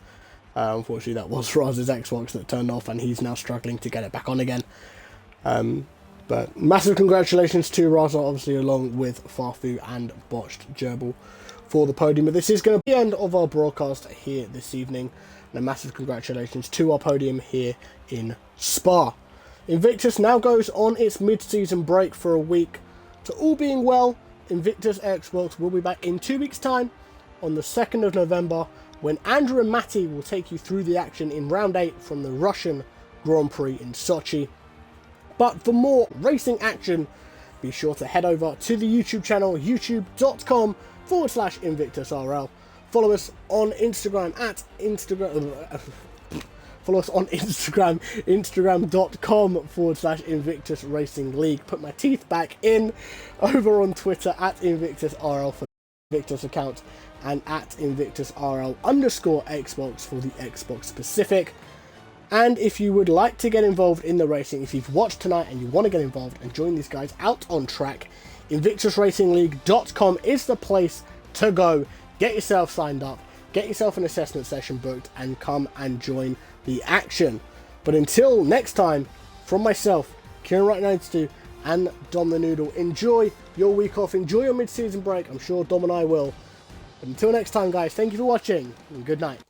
Unfortunately, that was Raza's Xbox that turned off, and he's now struggling to get it back on again. But massive congratulations to Raza, obviously, along with Farfu and Botched Gerbil for the podium. But this is going to be the end of our broadcast here this evening. And a massive congratulations to our podium here in Spa. Invictus now goes on its mid-season break for a week. So all being well, Invictus Xbox will be back in 2 weeks' time on the 2nd of November, when Andrew and Matty will take you through the action in round 8 from the Russian Grand Prix in Sochi. But for more racing action be sure to head over to the YouTube channel, youtube.com/InvictusRL. Follow us on Instagram follow us on Instagram, instagram.com/Invictus Racing League. Put my teeth back in. Over on Twitter @InvictusRL for the Invictus account, and @InvictusRL_Xbox for the Xbox specific. And if you would like to get involved in the racing, if you've watched tonight and you want to get involved and join these guys out on track, InvictusRacingLeague.com is the place to go. Get yourself signed up, get yourself an assessment session booked, and come and join the action. But until next time, from myself, Kieran Wright 92, and DomThNoodle, enjoy your week off, enjoy your mid-season break. I'm sure Dom and I will. But until next time, guys, thank you for watching, and good night.